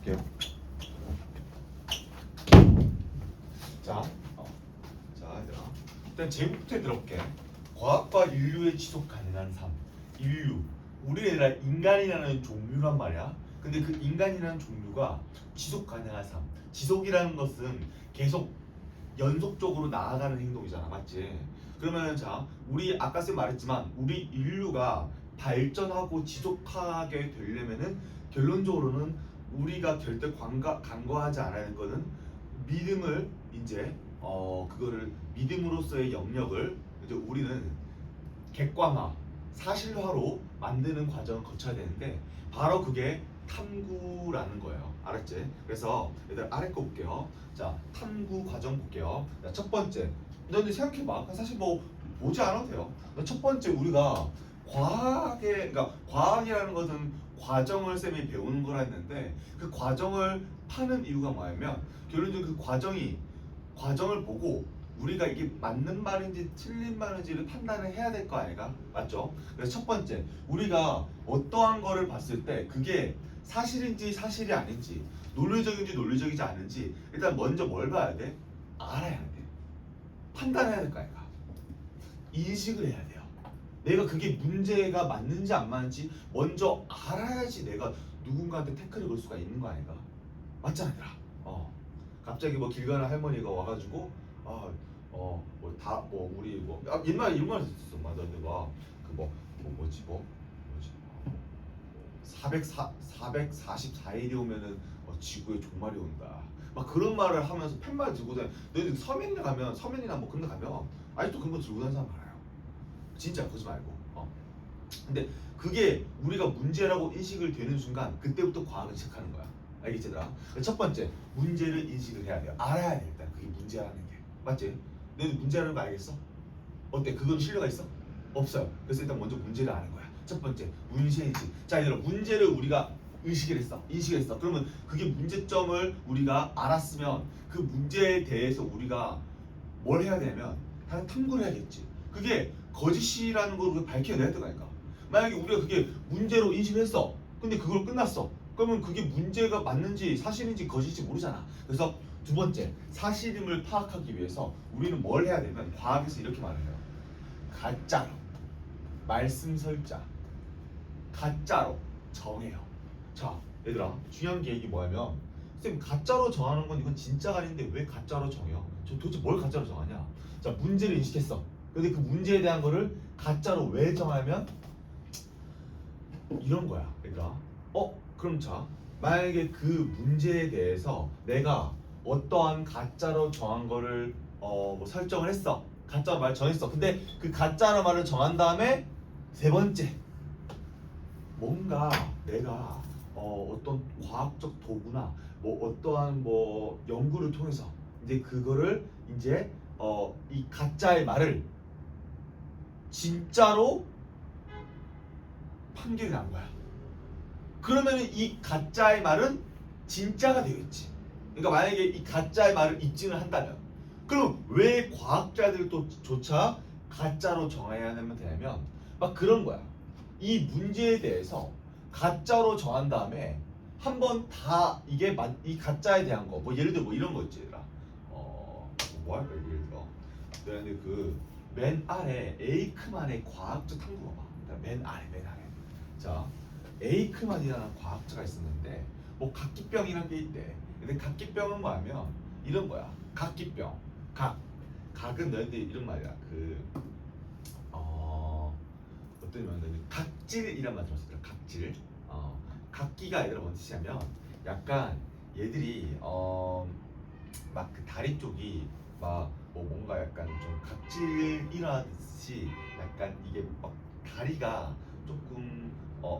볼게요. 자, 자, 얘들아. 일단 제목부터 들어볼게. 과학과 인류의 지속 가능한 삶. 인류. 우리가 인간이라는 종류란 말이야. 근데 그 인간이라는 종류가 지속 가능한 삶. 지속이라는 것은 계속 연속적으로 나아가는 행동이잖아, 맞지? 그러면 자, 우리 아까 쌤 말했지만 우리 인류가 발전하고 지속하게 되려면은 결론적으로는 우리가 절대 간과하지 않아야 할 거는 믿음을 이제 그거를 믿음으로써의 영역을 이제 우리는 객관화, 사실화로 만드는 과정을 거쳐야 되는데 바로 그게 탐구라는 거예요. 알았지? 그래서 얘들 아래 거 볼게요. 자, 탐구 과정 볼게요. 자, 첫 번째. 너네 생각해봐. 사실 뭐 보지 않아도 돼요. 첫 번째 우리가 그러니까 과학이라는 것은 과정을 쌤이 배우는 거라 했는데 그 과정을 파는 이유가 뭐냐면 결론적으로 그 과정을 보고 우리가 이게 맞는 말인지 틀린 말인지를 판단을 해야 될 거 아닌가? 맞죠? 그래서 첫 번째, 우리가 어떠한 거를 봤을 때 그게 사실인지 사실이 아닌지, 논리적인지 논리적이지 않은지 일단 먼저 뭘 봐야 돼? 알아야 돼. 판단해야 될 거 아닌가? 인식을 해야 돼요. 내가 그게 문제가 맞는지 안 맞는지 먼저 알아야지 내가 누군가한테 태클을 걸 수가 있는 거 아닌가? 맞잖아, 얘들아. 갑자기 뭐 길 가는 할머니가 와가지고 우리 옛날에 이런 말 있었어. 맞아. 근데 뭐지 444일이 오면은 지구에 종말이 온다. 막 그런 말을 하면서 팻말 들고 다니. 너희들 서면이나 뭐 그런 데 가면 아직도 그런 거 들고 다니는 사람 많아요. 진짜 그러지 말고. 근데 그게 우리가 문제라고 인식을 되는 순간 그때부터 과학을 시작하는 거야. 알겠지, 얘들아? 첫 번째, 문제를 인식을 해야 돼요. 알아야 돼, 일단 그게 문제라는 게. 맞지? 너희들 문제라는 거 알겠어? 어때? 그건 신뢰가 있어? 없어요. 그래서 일단 먼저 문제를 아는 거야. 첫 번째, 문제인식. 자, 얘들아, 문제를 우리가 인식을 했어. 그러면 그게 문제점을 우리가 알았으면 그 문제에 대해서 우리가 뭘 해야 되냐면 당연 탐구를 해야겠지. 그게 거짓이라는 걸 밝혀내야 되니까. 만약에 우리가 그게 문제로 인식을 했어. 근데 그걸 끝났어. 그러면 그게 문제가 맞는지 사실인지 거짓인지 모르잖아. 그래서 두 번째, 사실임을 파악하기 위해서 우리는 뭘 해야 되면 과학에서 이렇게 말을 해요. 가짜로 말씀 설자, 가짜로 정해요. 자, 얘들아, 중요한 게 이게 뭐냐면 쌤 가짜로 정하는 건 이건 진짜가 아닌데 왜 가짜로 정해요? 저 도대체 뭘 가짜로 정하냐? 자, 문제를 인식했어. 근데 그 문제에 대한 거를 가짜로 왜 정하면 이런 거야, 얘들아. 그럼 자, 만약에 그 문제에 대해서 내가 어떠한 가짜로 정한 거를 뭐 설정을 했어. 가짜로 말 정했어. 근데 그 가짜로 말을 정한 다음에 세 번째, 뭔가 내가 어떤 과학적 도구나 뭐 어떠한 뭐 연구를 통해서 이제 그거를 이제 이 가짜의 말을 진짜로 판결이 난 거야. 그러면 이 가짜의 말은 진짜가 되겠지. 그러니까 만약에 이 가짜의 말을 입증을 한다면, 그럼 왜 과학자들조차 가짜로 정해야 하면 되냐면 막 그런 거야. 이 문제에 대해서 가짜로 정한 다음에 한번 다 이 가짜에 대한 거, 뭐 예를 들어 뭐 이런 거 있지, 얘들아. 뭐 할까 예를 들어. 근데 그 맨 아래 에이크만의 과학적 탐구 봐봐. 맨 아래. 자, 에이크만이라는 과학자가 있었는데 뭐 각기병이라는 게 있대. 근데 각기병은 뭐냐면 이런 거야. 각기병. 각은 너희들 이런 말이야. 어떤 말인데 각질이란 말 들었을 거야. 각질. 각기가 얘들아 뭔 뜻이냐면 약간 얘들이 막 그 다리 쪽이 막 뭐 뭔가 약간 좀 각질이라듯이 약간 이게 막 다리가 조금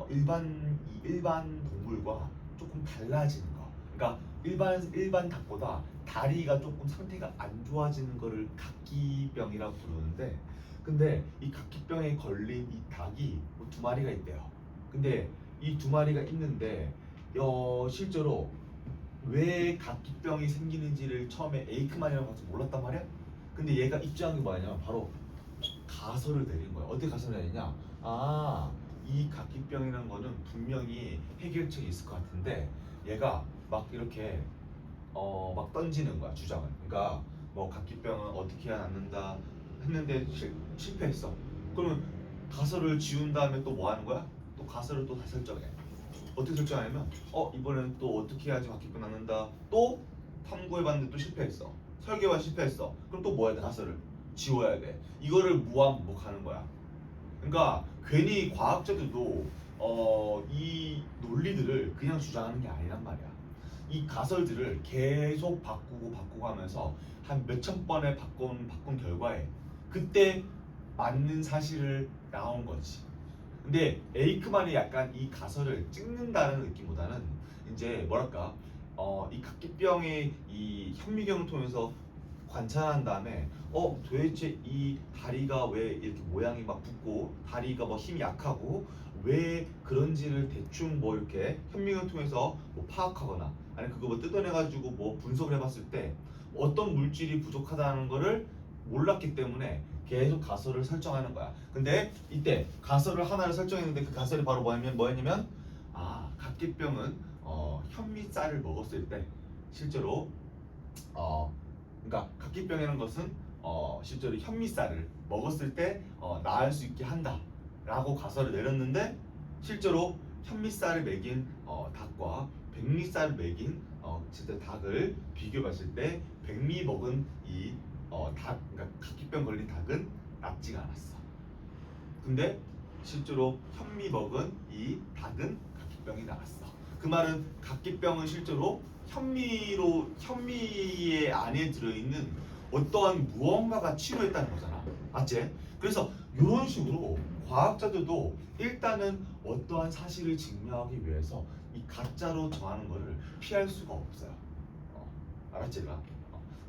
일반 동물과 조금 달라지는 거. 그러니까 일반 닭보다 다리가 조금 상태가 안 좋아지는 거를 각기병이라고 부르는데, 근데 이 각기병에 걸린 이 닭이 두 마리가 있대요. 근데 이 두 마리가 있는데 실제로 왜 각기병이 생기는지를 처음에 에이크만이라고 해서 몰랐단 말이야. 근데 얘가 입증한 게 뭐냐면 바로 가설을 내린 거야. 어떻게 가설을 내리냐? 이 각기병이라는 거는 분명히 해결책이 있을 것 같은데 얘가 막 이렇게 막 던지는 거야 주장을. 그러니까 뭐 각기병은 어떻게 해야 낫는다 했는데 실패했어. 그러면 가설을 지운 다음에 또 뭐 하는 거야? 또 가설을 또 다 설정해. 어떻게 설정하냐면 이번에는 또 어떻게 해야지 각기병 낫는다. 또 탐구해봤는데 또 실패했어. 설계와 실패했어. 그럼 또 뭐 해야 돼? 가설을 지워야 돼. 이거를 무한반복하는 거야. 그러니까 괜히 과학자들도 이 논리들을 그냥 주장하는 게 아니란 말이야. 이 가설들을 계속 바꾸고 하면서 한 몇천 번에 바꾼 결과에 그때 맞는 사실을 나온 거지. 근데 에이크만이 약간 이 가설을 찍는다는 느낌보다는 이제 뭐랄까 이 각기병의 이 현미경을 통해서 관찰한 다음에 도대체 이 다리가 왜 이렇게 모양이 막 붓고 다리가 뭐 힘이 약하고 왜 그런지를 대충 뭐 이렇게 현미경을 통해서 뭐 파악하거나 아니 그거 뭐 뜯어내가지고 뭐 분석을 해봤을 때 어떤 물질이 부족하다는 거를 몰랐기 때문에 계속 가설을 설정하는 거야. 근데 이때 가설을 하나를 설정했는데 그 가설이 바로 뭐였냐면 각기병은 현미쌀을 먹었을 때 실제로 그러니까 각기병이라는 것은 실제로 현미쌀을 먹었을 때 나을 수 있게 한다라고 가설을 내렸는데 실제로 현미쌀을 먹인 닭과 백미쌀을 먹인 실제 닭을 비교해봤을 때 백미 먹은 이 닭, 그러니까 각기병 걸린 닭은 낫지가 않았어. 근데 실제로 현미 먹은 이 닭은 각기병이 나았어. 그 말은 각기병은 실제로 현미의 안에 들어있는 어떠한 무언가가 치료했다는 거잖아. 맞지? 그래서 이런 식으로 과학자들도 일단은 어떠한 사실을 증명하기 위해서 이 가짜로 정하는 것을 피할 수가 없어요. 알았지?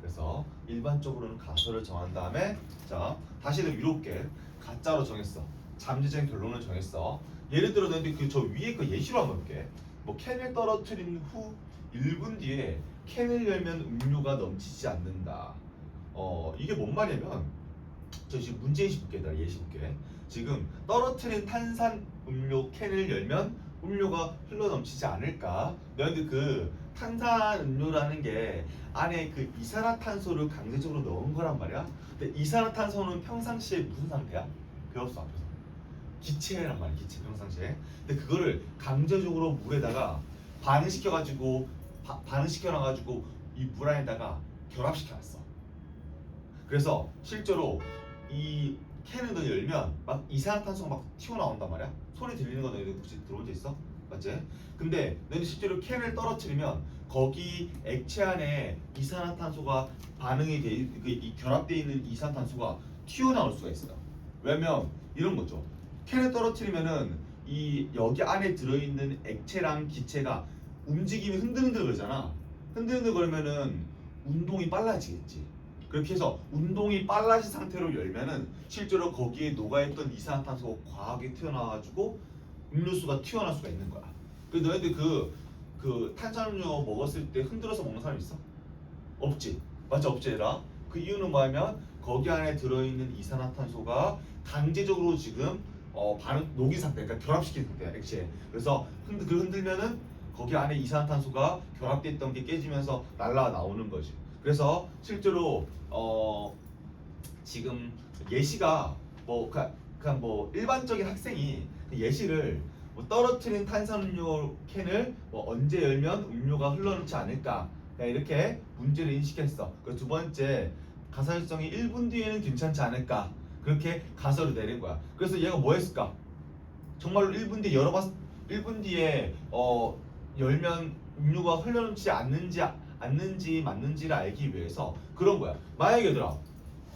그래서 일반적으로는 가설을 정한 다음에 자 다시는 이렇게 가짜로 정했어. 잠재적 결론을 정했어. 예를 들어 내가 저 위에 거 예시로 한번 볼게. 뭐 캔을 떨어뜨린 후 1분 뒤에 캔을 열면 음료가 넘치지 않는다. 이게 뭔 말이냐면 저 지금 문제예시 볼게. 나 예시 볼게. 지금 떨어뜨린 탄산 음료 캔을 열면 음료가 흘러 넘치지 않을까? 너희들 그 탄산 음료라는 게 안에 그 이산화탄소를 강제적으로 넣은 거란 말이야. 근데 이산화탄소는 평상시에 무슨 상태야? 배웠어 앞에서. 기체란 말이야. 기체 평상시에. 근데 그거를 강제적으로 물에다가 반응시켜가지고 반응시켜놔가지고 이 물 안에다가 결합시켜놨어. 그래서 실제로 이 캔을 너 열면 막 이산화탄소가 막 튀어나온단 말이야. 소리 들리는 거 너희들 혹시 들어본 적 있어? 맞지? 근데 너희들 실제로 캔을 떨어뜨리면 거기 액체 안에 이산화탄소가 반응이 이 결합되어 있는 이산화탄소가 튀어나올 수가 있어요. 왜냐면 이런 거죠. 캔을 떨어뜨리면은 이 여기 안에 들어있는 액체랑 기체가 움직임이 흔들흔들 그러잖아. 흔들흔들 그러면은 운동이 빨라지겠지. 그렇게 해서 운동이 빨라진 상태로 열면은 실제로 거기에 녹아있던 이산화탄소가 과하게 튀어나와가지고 음료수가 튀어나올 수가 있는 거야. 그래서 너희들 그 탄산음료 먹었을 때 흔들어서 먹는 사람 있어? 없지. 맞지? 없지 얘들아. 그 이유는 뭐냐면 거기 안에 들어있는 이산화탄소가 강제적으로 지금 녹인 상태, 그러니까 결합시킨 상태야 액체에. 그래서 흔들면은 거기 안에 이산화탄소가 결합돼 있던 게 깨지면서 날라 나오는 거지. 그래서 실제로 지금 예시가 그냥 뭐 일반적인 학생이 예시를 뭐 떨어뜨린 탄산음료 캔을 뭐 언제 열면 음료가 흘러넘지 않을까 이렇게 문제를 인식했어. 그 두 번째 가설성이 1분 뒤에는 괜찮지 않을까 그렇게 가설을 내린 거야. 그래서 얘가 뭐 했을까? 정말로 1분 뒤에 열어봤 1분 뒤에 열면 음료가 흘러넘지 않는지 맞는지를 알기 위해서 그런 거야. 만약에 얘들아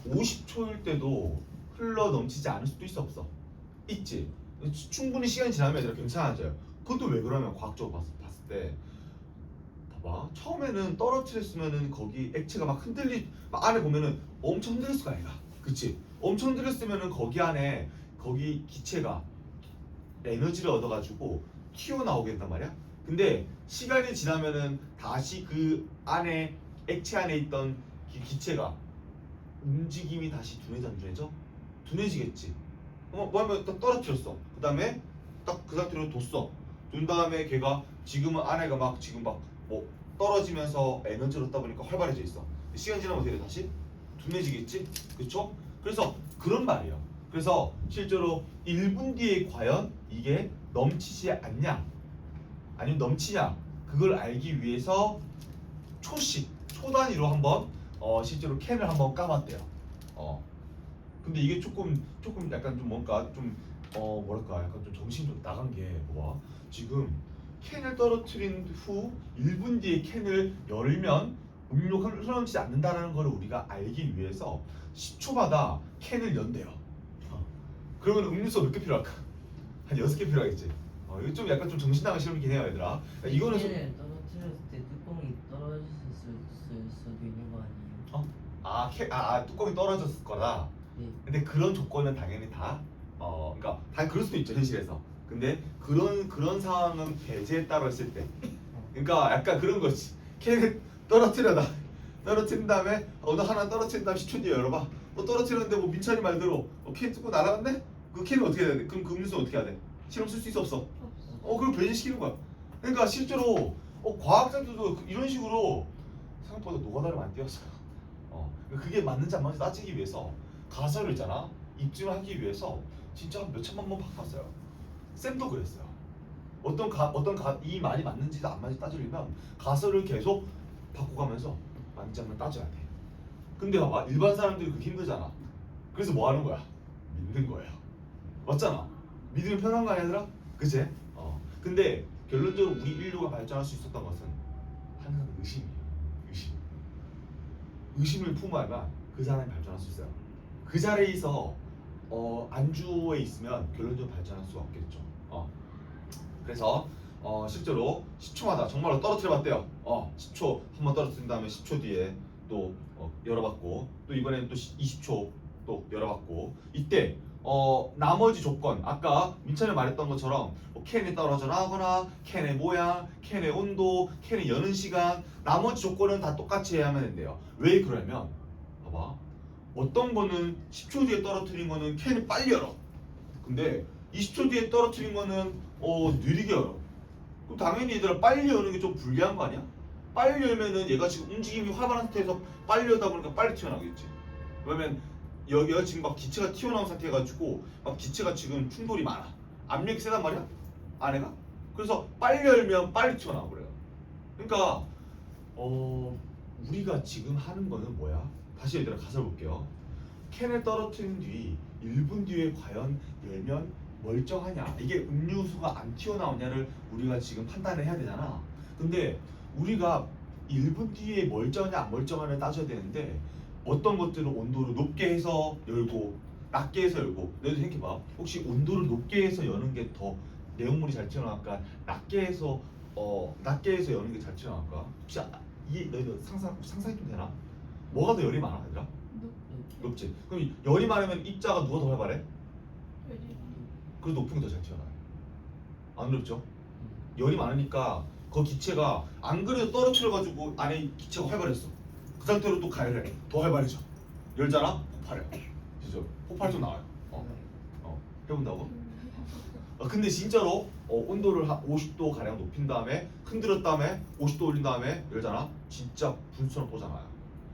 50초일 때도 흘러 넘치지 않을 수도 있어 없어? 있지. 충분히 시간이 지나면 얘들아 괜찮아져요. 그것도 왜 그러면 과학적으로 봤을 때 봐봐. 처음에는 떨어뜨렸으면은 거기 액체가 막 막 안에 보면은 엄청 흔들릴 수가 아니야. 그치? 엄청 흔들렸으면은 거기 안에 거기 기체가 에너지를 얻어가지고 튀어나오게 된단 말이야. 근데 시간이 지나면은 다시 그 안에 액체 안에 있던 기체가 움직임이 다시 둔해져 안 둔해져? 둔해지겠지. 뭐 하면 딱 떨어뜨렸어. 그 다음에 딱 그 상태로 뒀어. 둔 다음에 걔가 지금은 안에가 막 지금 막 뭐 떨어지면서 에너지를 얻다 보니까 활발해져 있어. 시간 지나면 어떻게 돼? 다시 둔해지겠지? 그쵸? 그래서 그런 말이에요. 그래서 실제로 1분 뒤에 과연 이게 넘치지 않냐 아니면 넘치냐 그걸 알기 위해서 초 단위로 한번 실제로 캔을 한번 까봤대요. 근데 이게 조금 약간 좀 뭔가 좀 뭐랄까 약간 좀 정신이 좀 나간 게 뭐야? 지금 캔을 떨어뜨린 후 1분 뒤에 캔을 열면 음료가 흘러넘치지 않는다는 걸 우리가 알기 위해서 10초마다 캔을 연대요. 그러면 음료수 몇 개 필요할까? 한 6개 필요하겠지. 이거 좀 약간 좀 정신 나간 실험이긴 해요, 얘들아. 이거는 캔을 떨어뜨렸을 때 뚜껑이 떨어졌을 수도 있는 거 아니에요? 뚜껑이 떨어졌을 거다. 네. 근데 그런 조건은 당연히 다 그러니까 다 그럴 수도 있죠 현실에서. 근데 그런 상황은 배제에 따로 했을 때, 그러니까 약간 그런 거지. 캔을 떨어뜨린 다음에 어느 하나 떨어뜨린 다음 10초 뒤에 열어봐. 떨어뜨렸는데 뭐 민찬이 말대로 캔 뚜껑 날아갔네? 그 캔은 어떻게 해야 돼? 그럼 그 음료수 어떻게 해야 돼? 실험 쓸 수 있어 없어? 그걸 배제시키는 거야. 그러니까 실제로 과학자들도 이런 식으로 생각보다 노가다를 많이 띄웠어요. 그게 맞는지 안 맞는지 따지기 위해서 가설을 있잖아 입증을 하기 위해서 진짜 몇 천만 번 바꿨어요. 쌤도 그랬어요. 이 말이 맞는지 안 맞는지 따지려면 가설을 계속 바꿔가면서 맞는지 안 맞는지 따져야 돼. 근데 봐봐 일반 사람들이 그게 힘들잖아. 그래서 뭐 하는 거야? 믿는 거예요. 맞잖아. 믿으면 편한 거 아니야 얘들아? 그치? 근데 결론적으로 우리 인류가 발전할 수 있었던 것은 항상 의심이에요. 의심을 품어야만 그 사람이 발전할 수 있어요. 그 자리에서 안주에 있으면 결론적으로 발전할 수가 없겠죠. 그래서 실제로 10초마다 정말로 떨어뜨려봤대요. 10초 한 번 떨어뜨린 다음에 10초 뒤에 또 열어봤고 또 이번에는 또 20초 또 열어봤고 이때 나머지 조건 아까 민찬이 말했던 것처럼 캔이 떨어져 나거나 캔의 모양, 캔의 온도, 캔의 여는 시간 나머지 조건은 다 똑같이 해야만 된대요. 왜 그러냐면 봐봐 어떤 거는 10초 뒤에 떨어뜨린 거는 캔이 빨리 열어. 근데 20초 뒤에 떨어뜨린 거는 느리게 열어. 그럼 당연히 얘들아 빨리 여는 게 좀 불리한 거 아니야? 빨리 열면은 얘가 지금 움직임이 활발한 상태에서 빨리 열다 보니까 빨리 튀어나오겠지. 그러면 여기가 지금 막 기체가 튀어나온 상태여가지고 막 기체가 지금 충돌이 많아. 압력이 세단 말이야 안에가. 그래서 빨리 열면 빨리 튀어나와 버려요. 그러니까 우리가 지금 하는 거는 뭐야? 다시 얘들아 가설 볼게요. 캔을 떨어뜨린 뒤 1분 뒤에 과연 열면 멀쩡하냐 이게 음료수가 안 튀어나오냐를 우리가 지금 판단을 해야 되잖아. 근데 우리가 1분 뒤에 멀쩡하냐 안 멀쩡하냐를 따져야 되는데 어떤 것들은 온도를 높게 해서 열고 낮게 해서 열고 너희도 생각해봐. 혹시 온도를 높게 해서 여는 게 더 내용물이 잘 튀어나갈까? 낮게 해서 여는 게 잘 튀어나갈까? 혹시 이게 너희도 상상이 좀 되나? 뭐가 더 열이 많아 얘들아? 높지. 그럼 열이 많으면 입자가 누가 더 활발해? 그래서 높은 게 더 잘 튀어나와요. 안 그렇죠? 열이 많으니까 그 기체가 안 그래도 떨어뜨려가지고 안에 기체가 활발했어. 그 상태로 또 가열해. 더 활발해져. 열잖아? 폭발해. 그죠? 폭발 좀 나와요. 해본다고? 근데 진짜로 온도를 한 50도 가량 높인 다음에 흔들었 다음에 50도 올린 다음에 열잖아? 진짜 분수처럼 뻗어나와요.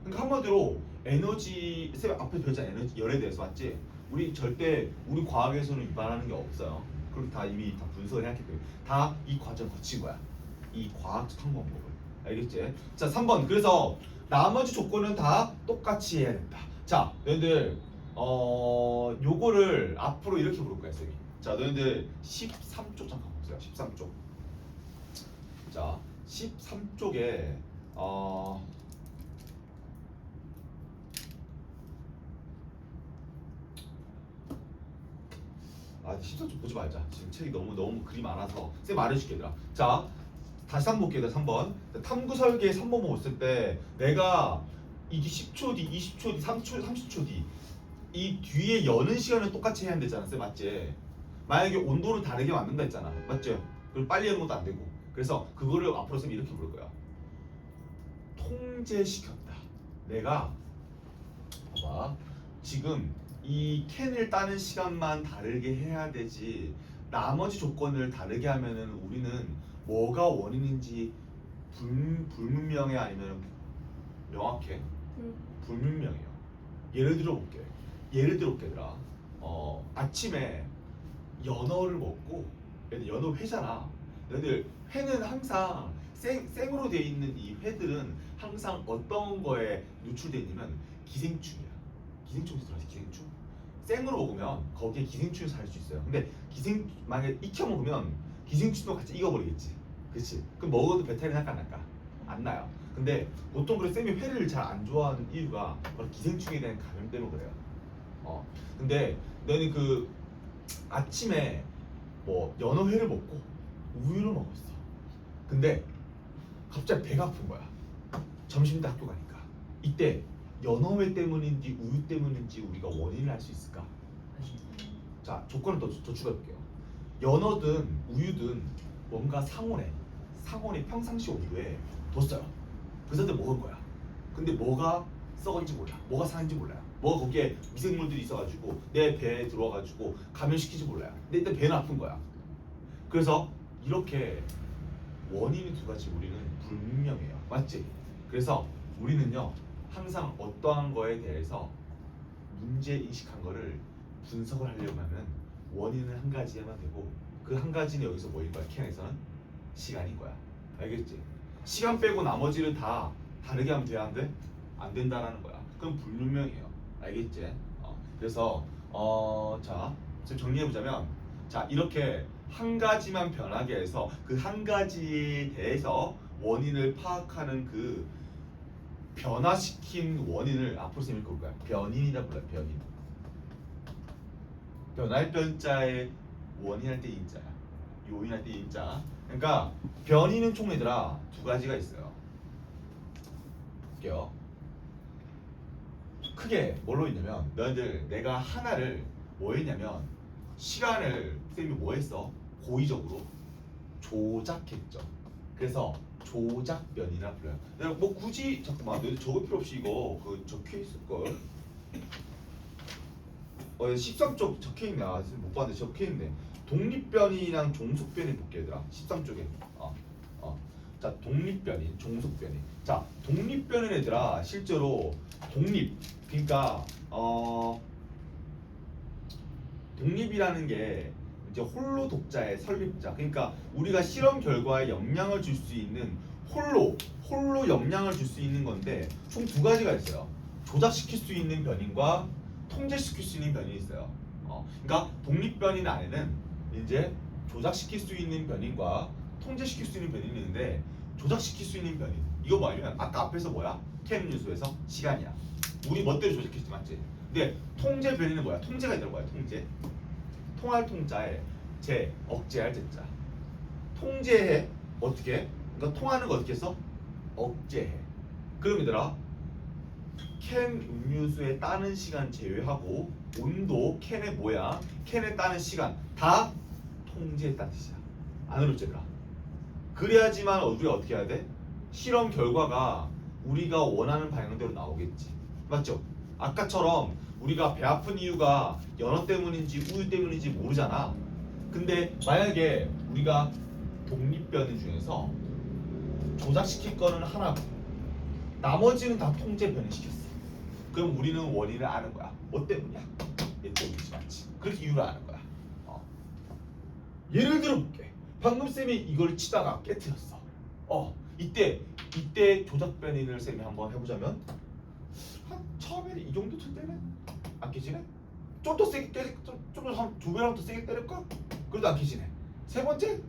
그러니까 한마디로 에너지 쌤 앞에 배웠잖아. 에너지 열에 대해서 맞지? 우리 절대 우리 과학에서는 위반하는 게 없어요. 그럼 다 이미 다 분석을 해놨기 때문에 다 이 과정 거친 거야. 이 과학적 방법을. 알겠지? 자 3번. 그래서 나머지 조건은 다 똑같이 해야 된다. 자 너희들 요거를 앞으로 이렇게 부를 거야 쌤이. 자 너희들 13쪽 잠깐 보세요. 13쪽. 자 13쪽에 아 13쪽 보지 말자. 지금 책이 너무 글이 많아서 쌤 말해줄게 얘들아. 자 다시 3번 볼게요. 3번 탐구 설계 3번 봤을 때 내가 이게 10초 뒤, 20초 뒤, 30초 뒤 이 뒤에 여는 시간을 똑같이 해야 된다잖아 쌤 맞지? 만약에 온도를 다르게 만든다 했잖아 맞죠? 그리고 빨리 여는 것도 안 되고 그래서 그거를 앞으로 쌤 이렇게 부를 거야. 통제시켰다. 내가 봐봐 지금 이 캔을 따는 시간만 다르게 해야 되지 나머지 조건을 다르게 하면은 우리는 뭐가 원인인지 불분명해 아니면 명확해? 불분명해요. 예를 들어볼게 얘들아. 아침에 연어를 먹고 얘들 연어 회잖아. 얘들 회는 항상 생으로 돼 있는 이 회들은 항상 어떤 거에 노출돼 있냐면 기생충이야. 기생충이 들어가지. 기생충. 생으로 먹으면 거기에 기생충이 살 수 있어요. 근데 만약에 익혀 먹으면 기생충도 같이 익어버리겠지. 그렇지? 그럼 먹어도 배탈이 날까 안 날까? 안 나요. 근데 보통 그래 쌤이 회를 잘 안 좋아하는 이유가 바로 기생충에 대한 감염 때문에 그래요. 근데 너는 그 아침에 뭐 연어회를 먹고 우유를 먹었어. 근데 갑자기 배가 아픈 거야. 점심 때 학교 가니까. 이때 연어회 때문인지 우유 때문인지 우리가 원인을 알 수 있을까? 자, 조건을 더 추가해볼게요. 연어든 우유든 뭔가 상온에 평상시 온도에 뒀어요. 그래서 먹은 거야. 근데 뭐가 썩은지 몰라. 뭐가 상한지 몰라요. 뭐가 거기에 미생물들이 있어가지고 내 배에 들어와가지고 감염시키지 몰라요. 근데 일단 배는 아픈 거야. 그래서 이렇게 원인이 두 가지 우리는 불분명해요. 맞지? 그래서 우리는요 항상 어떠한 거에 대해서 문제 인식한 거를 분석을 하려고 하면 원인은 한 가지에만 되고 그 한 가지는 여기서 뭐일 거야? 캔에서는 시간인 거야. 알겠지? 시간 빼고 나머지를 다 다르게 하면 돼야 안 돼? 안 된다라는 거야. 그럼 불분명해요. 알겠지? 그래서 자 정리해보자면 자 이렇게 한 가지만 변하게 해서 그 한 가지에 대해서 원인을 파악하는 그 변화시킨 원인을 앞으로 쌤이 볼 거야. 변인이라 불러요. 변인. 변할 변자에 원인할 때 인자야. 요인할 때 인자. 그러니까 변인은 총 얘들아 두 가지가 있어요. 볼게요. 크게 뭘로 있냐면 너희들 내가 하나를 뭐 했냐면 시간을 쌤이 뭐 했어? 고의적으로 조작했죠. 그래서 조작변이라 불러요. 내가 뭐 굳이 잠깐만 너희들 적을 필요 없이 이거 그 적혀 있을 걸. 13쪽 적혀 있네. 아, 못 봤는데 적혀 있네. 독립변이랑 종속변이 볼게 얘들아. 13쪽에. 자, 독립변인, 종속변인. 자, 독립변인 얘들아 실제로 독립 그러니까 독립이라는 게 이제 홀로 독자의 설립자. 그러니까 우리가 실험 결과에 영향을 줄 수 있는 홀로 영향을 줄 수 있는 건데 총 두 가지가 있어요. 조작시킬 수 있는 변인과 통제시킬 수 있는 변인이 있어요. 그러니까 독립변인 안에는 이제 조작시킬 수 있는 변인과 통제시킬 수 있는 변인이 있는데 조작시킬 수 있는 변인 이거 뭐냐면 아까 앞에서 뭐야? 캠 요소에서 시간이야. 우리 멋대로 조작했지 맞지? 근데 통제 변인은 뭐야? 통제가 있는 거야. 통제. 통할 통자에 억제할 제자. 통제해 어떻게? 그러니까 통하는 거 어떻게 써? 억제해. 그럼 얘들아 캔 음료수에 따는 시간 제외하고 온도 캔의 뭐야? 캔에 따는 시간 다 통제했다는 뜻이야. 안 어렵지 얘들아? 그래야지만 우리가 어떻게 해야 돼? 실험 결과가 우리가 원하는 방향대로 나오겠지. 맞죠? 아까처럼 우리가 배 아픈 이유가 연어 때문인지 우유 때문인지 모르잖아. 근데 만약에 우리가 독립변인 중에서 조작시킬 거는 하나고 나머지는 다 통제 변이시켰어. 그럼 우리는 원인을 아는 거야. 뭐 때문이야? 얘 때문이지 맞지? 그렇게 이유를 아는 거야. 예를 들어 볼게. 방금 쌤이 이걸 치다가 깨트렸어. 이때 조작 변인을 쌤이 한번 해보자면 한 처음에는 이 정도 칠 때는 안 깨지네. 좀 더 세게 때릴 좀한 두 배랑 더 세게 때릴까? 그래도 안 깨지네. 세 번째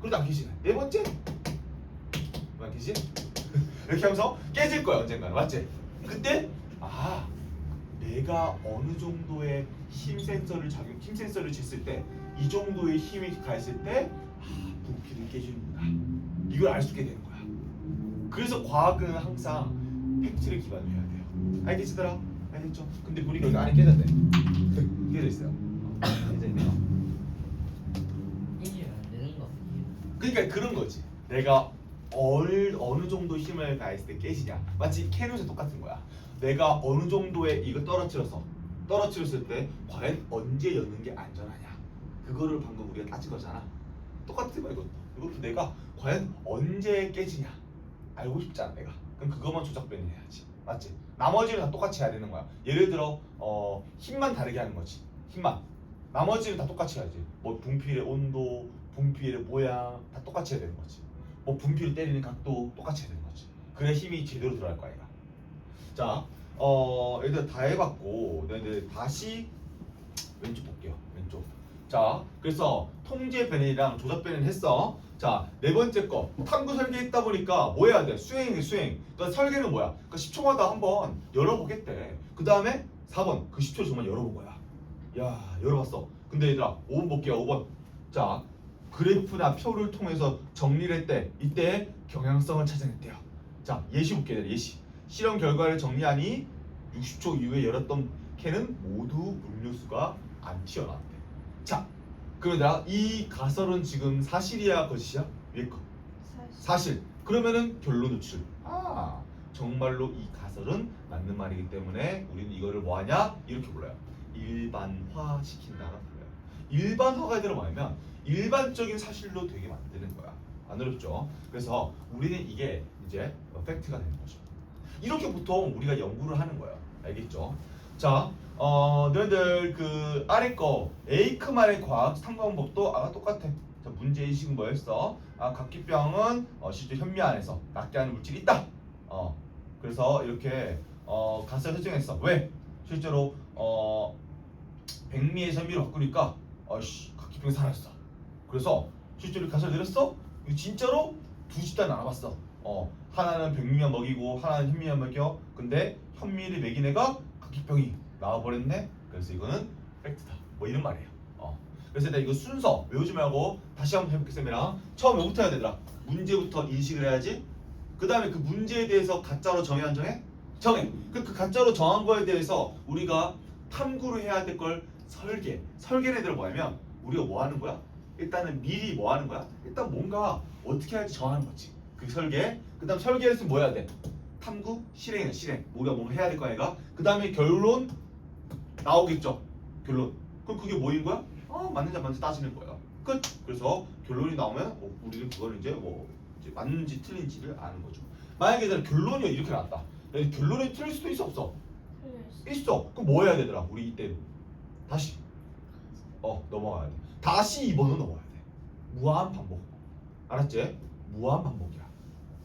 그래도 안 깨지네. 네 번째 안 깨지? 이렇게 하면서 깨질 거야 언젠가는 맞지? 그때 내가 어느 정도의 힘 센서를 쟀을 때 이 정도의 힘이 가했을 때 부피를 깨주는구나. 이걸 알 수 있게 되는 거야. 그래서 과학은 항상 팩트를 기반으로 해야 돼요. 알겠지들아? 알겠죠? 근데 우리가 여기 안에 깨졌네. 깨져 있어요. 깨져 있네요. 이해가 안 되는 거 아니에요? 그러니까 그런 거지. 내가 어느 정도 힘을 가했을 때 깨지냐. 마치 캐논에 똑같은 거야. 내가 어느 정도의 이거 떨어뜨렸을 때 과연 언제 여는 게 안전하냐. 그거를 방금 우리가 따진 거잖아. 똑같은 거야 이것도. 이것도 내가 과연 언제 깨지냐 알고 싶잖아 내가. 그럼 그것만 조작 변이해야지. 맞지? 나머지는 다 똑같이 해야 되는 거야. 예를 들어 힘만 다르게 하는 거지. 힘만. 나머지는 다 똑같이 해야지. 뭐 분필의 온도, 분필의 모양 다 똑같이 해야 되는 거지. 뭐 분필을 때리는 각도 똑같이 해야 되는 거지. 그래 힘이 제대로 들어갈 거야 얘가. 자, 얘들 다 해봤고, 얘들 다시 왼쪽 볼게요. 왼쪽. 자, 그래서 통제 변이랑 조작 변이는 했어. 자, 네 번째 거 탐구 설계했다 보니까 뭐 해야 돼? 수행이 수행. 그러니까 설계는 뭐야? 그러니까 10초마다 한번 열어보겠대. 그 다음에 4번 그 10초 정말 열어본 거야. 야, 열어봤어. 근데 얘들아 5번 볼게요. 5번. 자, 그래프나 표를 통해서 정리를 했대. 이때 경향성을 찾아냈대요. 자, 예시 볼게요. 얘들아, 예시. 실험 결과를 정리하니 60초 이후에 열었던 캔은 모두 음료수가 안 튀어나왔대. 자, 그러다 이 가설은 지금 사실이야 거짓이야? 위에 거 사실. 그러면은 결론 도출. 아, 정말로 이 가설은 맞는 말이기 때문에 우리는 이거를 뭐하냐? 이렇게 불러요. 일반화 시킨다가 불러요. 일반화가 되는 뭐냐면 일반적인 사실로 되게 만드는 거야. 안 어렵죠? 그래서 우리는 이게 이제 팩트가 되는 거죠. 이렇게 보통 우리가 연구를 하는 거예요. 알겠죠? 자, 너희들 그 아래 거 에이크만의 과학 탐구방법도 아까 똑같아. 자, 문제의식은 뭐였어? 아, 각기병은 실제 현미 안에서 낫게 하는 물질이 있다. 그래서 이렇게 가설 설정했어. 왜? 실제로 백미에서 현미로 바꾸니까 각기병이 사라졌어. 그래서 실제로 가설 내렸어? 이거 진짜로 두 집단 나눠봤어. 하나는 백미만 먹이고 하나는 현미만 먹여. 근데 현미를 먹인 애가 각기병이 나와버렸네. 그래서 이거는 팩트다. 뭐 이런 말이에요. 그래서 일단 이거 순서 외우지 말고 다시 한번 해볼게 쌤이랑. 처음 뭐부터 해야 되더라? 문제부터 인식을 해야지. 그 다음에 그 문제에 대해서 가짜로 정해 안 정해? 정해. 그 가짜로 정한 거에 대해서 우리가 탐구를 해야 될 걸 설계를 해야 뭐냐면 우리가 뭐 하는 거야? 일단은 미리 뭐 하는 거야? 일단 뭔가 어떻게 할지 정하는 거지. 그 설계. 그 다음 설계에서 뭐 해야 돼? 탐구, 실행. 우리가 뭔가 해야 될 거 아이가? 그 다음에 결론 나오겠죠. 결론. 그럼 그게 뭐인 거야? 맞는지 안 맞는지 따지는 거야. 끝. 그래서 결론이 나오면 우리는 그걸 이제 이제 맞는지 틀린지를 아는 거죠. 만약에 결론이 이렇게 나왔다. 결론이 틀릴 수도 있어 없어? 있어. 그럼 뭐 해야 되더라? 우리 이때 다시 넘어가야 돼. 다시 2번은 넘어가야 돼. 무한 반복. 알았지? 무한 반복이야.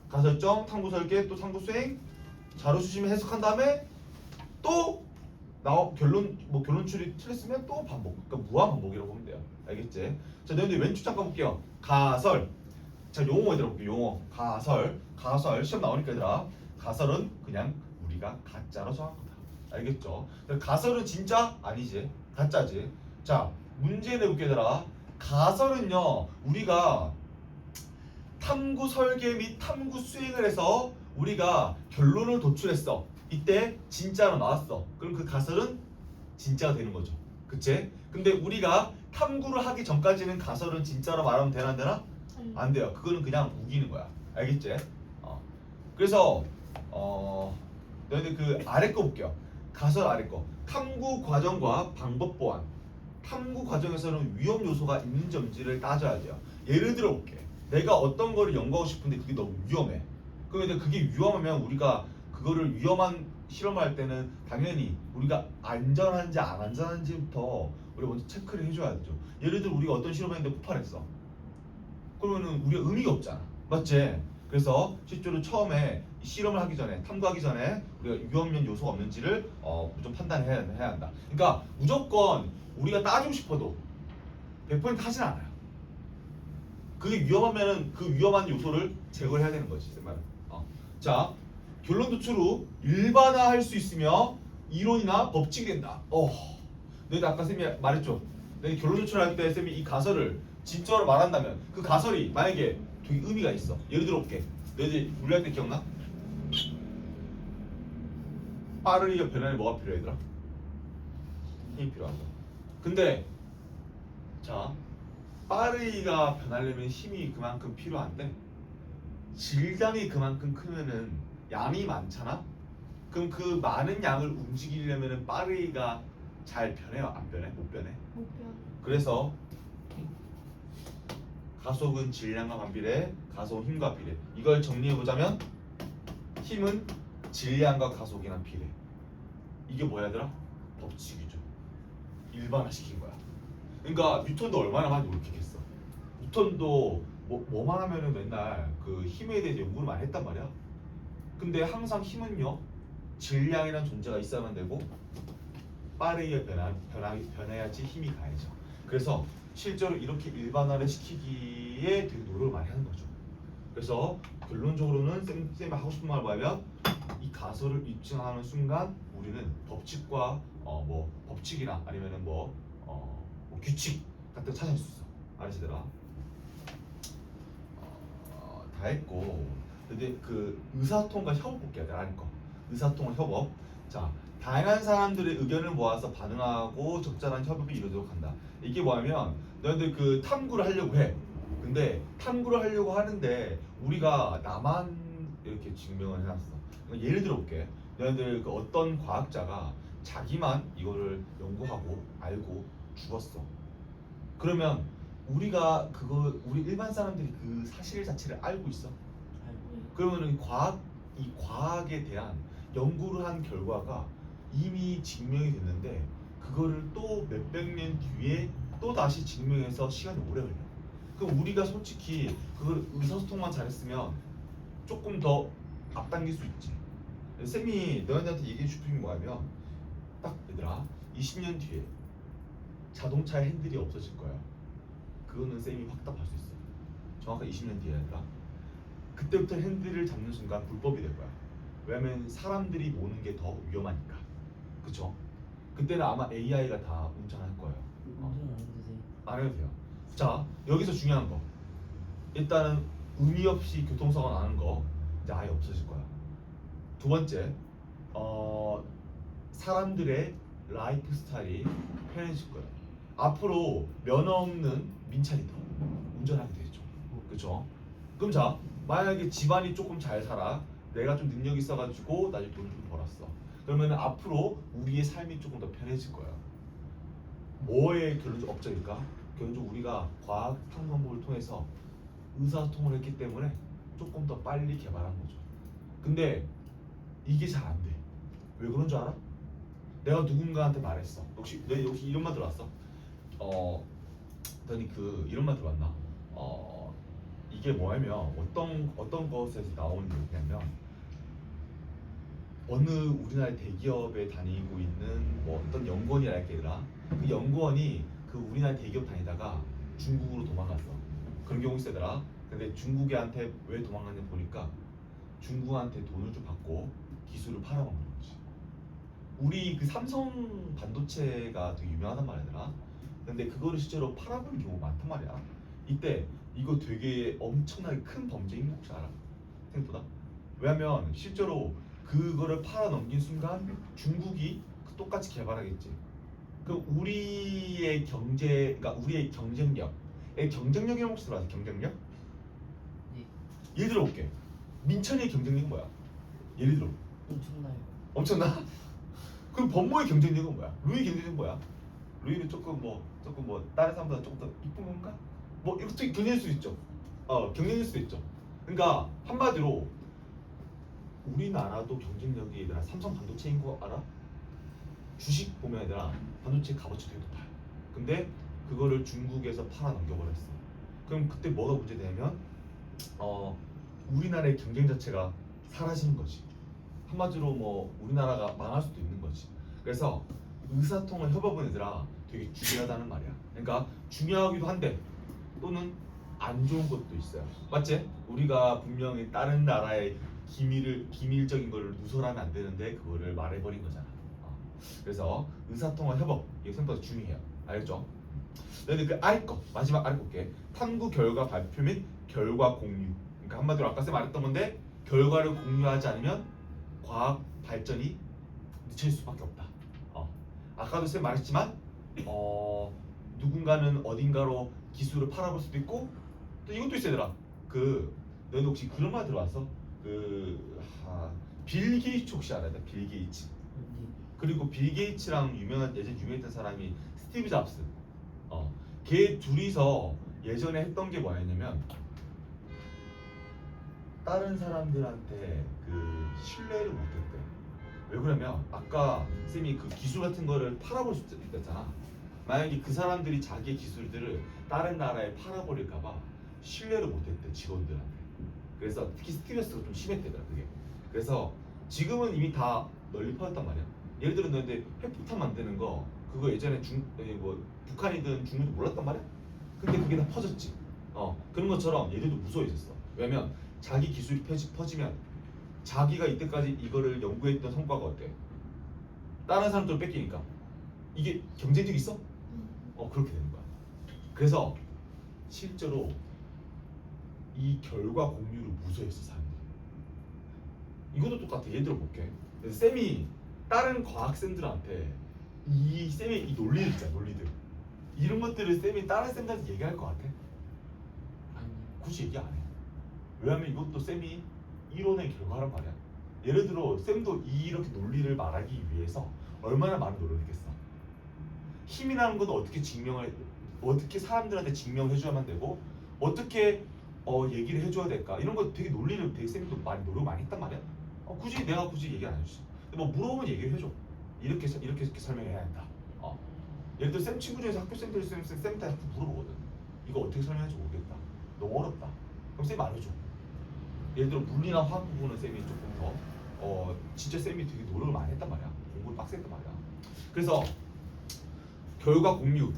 가설정, 탐구 설계, 또 탐구 수행, 자료 수집을 해석한 다음에 또 결론 추리 틀렸으면 또 반복. 그러니까 무한 반복이라고 보면 돼요. 알겠지? 자, 너희들 왼쪽 잠깐 볼게요. 가설. 자, 용어 얘들아 볼게요. 용어. 가설 시험 나오니까 얘들아. 가설은 그냥 우리가 가짜로 정한 거다. 알겠죠? 가설은 진짜 아니지. 가짜지. 자, 문제 내볼게 얘들아. 가설은요. 우리가 탐구 설계 및 탐구 수행을 해서 우리가 결론을 도출했어. 이때 진짜로 나왔어. 그럼 그 가설은 진짜가 되는 거죠. 그치? 근데 우리가 탐구를 하기 전까지는 가설은 진짜로 말하면 되나 안 되나? 안 돼요. 그거는 그냥 우기는 거야. 알겠지? 그래서 너희들 그 아래 거 볼게요. 가설 아래 거. 탐구 과정과 방법 보완. 탐구 과정에서는 위험 요소가 있는지 없는지를 따져야 돼요. 예를 들어 볼게. 내가 어떤 거를 연구하고 싶은데 그게 너무 위험해. 그런데 그게 위험하면 우리가 그거를 위험한 실험을 할 때는 당연히 우리가 안전한지 안 안전한지부터 우리가 먼저 체크를 해줘야 되죠. 예를 들어 우리가 어떤 실험을 했는데 폭발했어. 그러면은 우리가 의미가 없잖아. 맞지? 그래서 실제로 처음에 실험을 하기 전에 탐구하기 전에 우리가 위험한 요소가 없는지를 좀 판단해야 한다. 그러니까 무조건 우리가 따지고 싶어도 100% 하진 않아요. 그게 위험하면은 그 위험한 요소를 제거를 해야 되는 거지. 자, 결론 도출 후 일반화할 수 있으며 이론이나 법칙이 된다. 너희들 아까 쌤이 말했죠. 너희 결론 도출할 때 쌤이 이 가설을 진짜로 말한다면 그 가설이 만약에 되게 의미가 있어. 예를 들어 볼게. 너희들 물리할 때 기억나? 빠르게 변화에 뭐가 필요해 얘들아? 힘이 필요하다. 근데 자, 빠르기가 변하려면 힘이 그만큼 필요한데 질량이 그만큼 크면은 양이 많잖아? 그럼 그 많은 양을 움직이려면은 빠르기가 잘 변해요? 안 변해? 못 변해? 못 배워. 그래서 가속은 질량과 반비례, 가속은 힘과 비례. 이걸 정리해 보자면 힘은 질량과 가속이랑 비례. 이게 뭐야 얘들아? 법칙이죠. 일반화시킨 거야. 그러니까 뉴턴도 얼마나 많이 놀랬겠어. 뉴턴도 뭐만 하면은 맨날 그 힘에 대해서 연구를 많이 했단 말이야. 근데 항상 힘은요 질량이라는 존재가 있어야만 되고 빠르게 변해야지 힘이 가해져. 그래서 실제로 이렇게 일반화를 시키기에 되게 노력을 많이 하는 거죠. 그래서 결론적으로는 쌤이 하고 싶은 말 뭐냐면 이 가설을 입증하는 순간 우리는 법칙과 뭐 법칙이나 아니면은 뭐 규칙 같은 거 찾아낼 수 있어. 알았지들아? 다 했고 근데 그 의사통과 협업 볼게요. 내가 할 거. 의사통과 협업. 자, 다양한 사람들의 의견을 모아서 반응하고 적절한 협업이 이루어지도록 한다. 이게 뭐냐면 너희들 그 탐구를 하려고 해. 근데 탐구를 하려고 하는데 우리가 나만 이렇게 증명을 해놨어. 그러니까 예를 들어 볼게. 너희들 그 어떤 과학자가 자기만 이거를 연구하고 알고 죽었어. 그러면 우리가 우리 일반 사람들이 그 사실 자체를 알고 있어. 그러면은 이 과학에 대한 연구를 한 결과가 이미 증명이 됐는데 그거를 또 몇백 년 뒤에 또 다시 증명해서 시간이 오래 걸려. 그럼 우리가 솔직히 그걸 의사소통만 잘했으면 조금 더 앞당길 수 있지. 쌤이 너희한테 얘기해 싶은 게 뭐냐면 딱 얘들아 20년 뒤에 자동차의 핸들이 없어질 거야. 그거는 쌤이 확답할 수 있어. 정확하게 20년 뒤에 얘들아. 그때부터 핸들을 잡는 순간 불법이 될 거야. 왜냐면 사람들이 모는 게 더 위험하니까. 그쵸? 그때는 아마 AI가 다 운전할 거예요. 운전 안 해도 돼. 안 해도 돼요. 자, 여기서 중요한 거. 일단은 의미 없이 교통사고 나는 거 이제 아예 없어질 거야. 두 번째, 사람들의 라이프 스타일이 편해질 거예요. 앞으로 면허 없는 민찬이도 운전하게 되죠. 그쵸? 그럼 자, 만약에 집안이 조금 잘 살아. 내가 좀 능력이 있어가지고 나중에 돈을 좀 벌었어. 그러면 앞으로 우리의 삶이 조금 더 편해질 거야. 뭐의 결론적 업적일까? 결론적으로 우리가 과학 탐구를 통해서 의사소통을 했기 때문에 조금 더 빨리 개발한 거죠. 근데 이게 잘 안 돼. 왜 그런 줄 알아? 내가 누군가한테 말했어. 혹시 이런 말 들어봤어? 너니 그 이런 말 들어봤나? 이게 뭐냐면 어떤 것에서 나오는 얘기냐면 어느 우리나라 대기업에 다니고 있는 뭐 어떤 연구원이랄 얘들아. 그 연구원이 그 우리나라 대기업 다니다가 중국으로 도망갔어. 그런 경우 있어더라. 근데 중국한테 왜 도망갔냐 보니까 중국한테 돈을 좀 받고 기술을 팔아먹는 거지. 우리 그 삼성 반도체가 되게 유명하단 말이더라. 근데 그거를 실제로 팔아먹는 경우가 많단 말이야. 이때 이거 되게 엄청나게 큰 범죄인 거 혹시 알아? 생각보다. 왜냐면 실제로 그거를 팔아넘긴 순간 중국이 똑같이 개발하겠지. 그럼 우리의 그러니까 우리의 경쟁력이라고 혹시 들어봤어? 경쟁력? 네. 예를 들어 볼게. 민천이의 경쟁력은 뭐야? 예를 들어. 엄청나요. 엄청나? 그럼 법모의 경쟁력은 뭐야? 루이 경쟁력은 뭐야? 루이는 조금 뭐 다른 사람보다 조금 더 이쁜 건가? 뭐 이것도 경쟁일 수 있죠. 경쟁일 수 있죠. 그러니까 한마디로 우리나라도 경쟁력이 얘들아 삼성 반도체인 거 알아? 주식 보면 얘들아 반도체 값어치 되게 높아요. 근데 그거를 중국에서 팔아 넘겨버렸어. 그럼 그때 뭐가 문제되냐면 우리나라의 경쟁 자체가 사라지는 거지. 한마디로 뭐 우리나라가 망할 수도 있는 거지. 그래서 의사통화 협업은 얘들아 되게 중요하다는 말이야. 그러니까 중요하기도 한데 또는 안 좋은 것도 있어요. 맞지? 우리가 분명히 다른 나라의 기밀적인 걸 누설하면 안 되는데 그거를 말해버린 거잖아. 그래서 의사통화 협업 이게 생각보다 중요해요. 알겠죠? 근데 그 아래 거 마지막 아래 볼게. 탐구 결과 발표 및 결과 공유. 그러니까 한마디로 아까 쌤 말했던 건데 결과를 공유하지 않으면 과학 발전이 늦춰질 수밖에 없다. 아까도 쌤 말했지만 누군가는 어딘가로 기술을 팔아볼 수도 있고 또 이것도 있어 얘들아. 너희 혹시 그런 말 들어봤어? 빌 게이츠 혹시 알아요? 빌 게이츠. 네. 그리고 빌 게이츠랑 예전 유명했던 사람이 스티브 잡스. 걔 둘이서 예전에 했던 게 뭐였냐면 다른 사람들한테 그 신뢰를 못했대. 왜 그러면 아까 쌤이 그 기술 같은 거를 팔아볼 수 있었잖아. 만약에 그 사람들이 자기의 기술들을 다른 나라에 팔아버릴까봐 신뢰를 못했대 직원들한테. 그래서 특히 스티브 잡스가 좀 심했대더라 그게. 그래서 지금은 이미 다 널리 퍼졌단 말이야. 예를 들어 너한테 핵폭탄 만드는 거 그거 예전에 뭐 북한이든 중국도 몰랐단 말이야. 근데 그게 다 퍼졌지. 그런 것처럼 얘들도 무서워했었어. 왜냐면 자기 기술이 퍼지면 자기가 이때까지 이거를 연구했던 성과가 어때? 다른 사람들 뺏기니까 이게 경쟁력이 있어? 그렇게 되는 거야. 그래서 실제로 이 결과 공유를 무서워했어 사람들이. 이것도 똑같아. 예를 들어 볼게. 그래서 쌤이 다른 과학생들한테 이 쌤의 이 논리들 있잖아. 논리들 이런 것들을 쌤이 다른 쌤들한테 얘기할 것 같아? 아니. 굳이 얘기 안 해. 왜냐면 이것도 쌤이 이론의 결과란 말이야. 예를 들어 쌤도 이렇게 논리를 말하기 위해서 얼마나 많은 노력을 했겠어. 힘이라는 건 어떻게 사람들한테 증명해줘야만 되고 어떻게 얘기를 해줘야 될까 이런 거 되게 논리를 되게 쌤도 많이 노력 많이 했단 말이야. 굳이 내가 얘기 안 해주지. 뭐 물어보면 얘기를 해줘. 이렇게 설명해야 한다. 예를 들어 쌤 친구 중에서 학교 쌤들이 쌤한테 물어보거든. 이거 어떻게 설명할지 모르겠다. 너무 어렵다. 그럼 쌤이 알려줘. 예를 들어 물리나 화학 부분은 쌤이 조금 더 진짜 쌤이 되게 노력을 많이 했단 말이야. 공부를 빡셌단 말이야. 그래서 결과 공유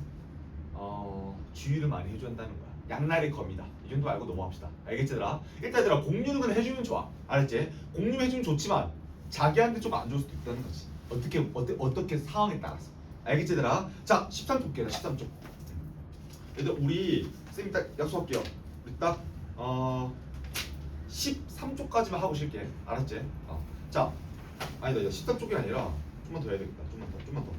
주의를 많이 해줘야 한다는 거야. 양날의 검이다. 이 정도 알고 넘어갑시다. 알겠지 얘들아? 일단 얘들아 공유는 그냥 해주면 좋아. 알았지? 공유해주면 좋지만 자기한테 좀 안 좋을 수도 있다는 거지. 어떻게 상황에 따라서. 알겠지 얘들아? 자 13쪽 볼게요. 13쪽. 얘들 우리 쌤이 딱 약속할게요. 우리 딱 13쪽까지만 하고 쉴게. 알았지? 자 아니다 13쪽이 아니라 좀만 더 해야 되겠다. 좀만 더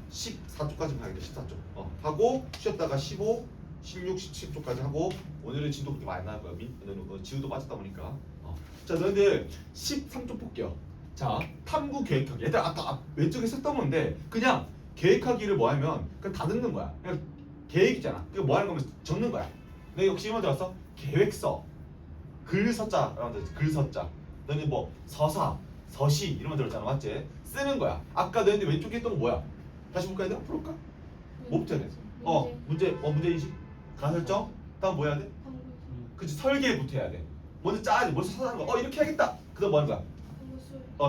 14쪽까지만 하겠다. 14쪽 하고 쉬었다가 15, 16, 17쪽까지 하고 오늘은 진도 그렇게 많이 나올 거야. 지우도 빠졌다 보니까 자 너희들 13쪽 볼게요. 자 탐구 계획하기. 얘들 아까 왼쪽에 썼던 건데 그냥 계획하기를 뭐 하면 그냥 다 듣는 거야. 그냥 계획이잖아. 그거 뭐 하는 거면 적는 거야. 내가 역시 이런 거 들었어? 계획서 글서자 글서자. 너네 뭐 서사 서시 이런 거 들었잖아. 맞지? 쓰는 거야. 아까 너희들 왼쪽에 했던 거 뭐야? 다시 볼까? 얘들아 풀어볼까? 뭐부터 해야 돼? 문제인식 가설정 다음 뭐 해야 돼? 그치 설계부터 해야 돼. 먼저 짜야지. 먼저 사는 거. 이렇게 해야겠다. 그다음 뭐 하는 거야?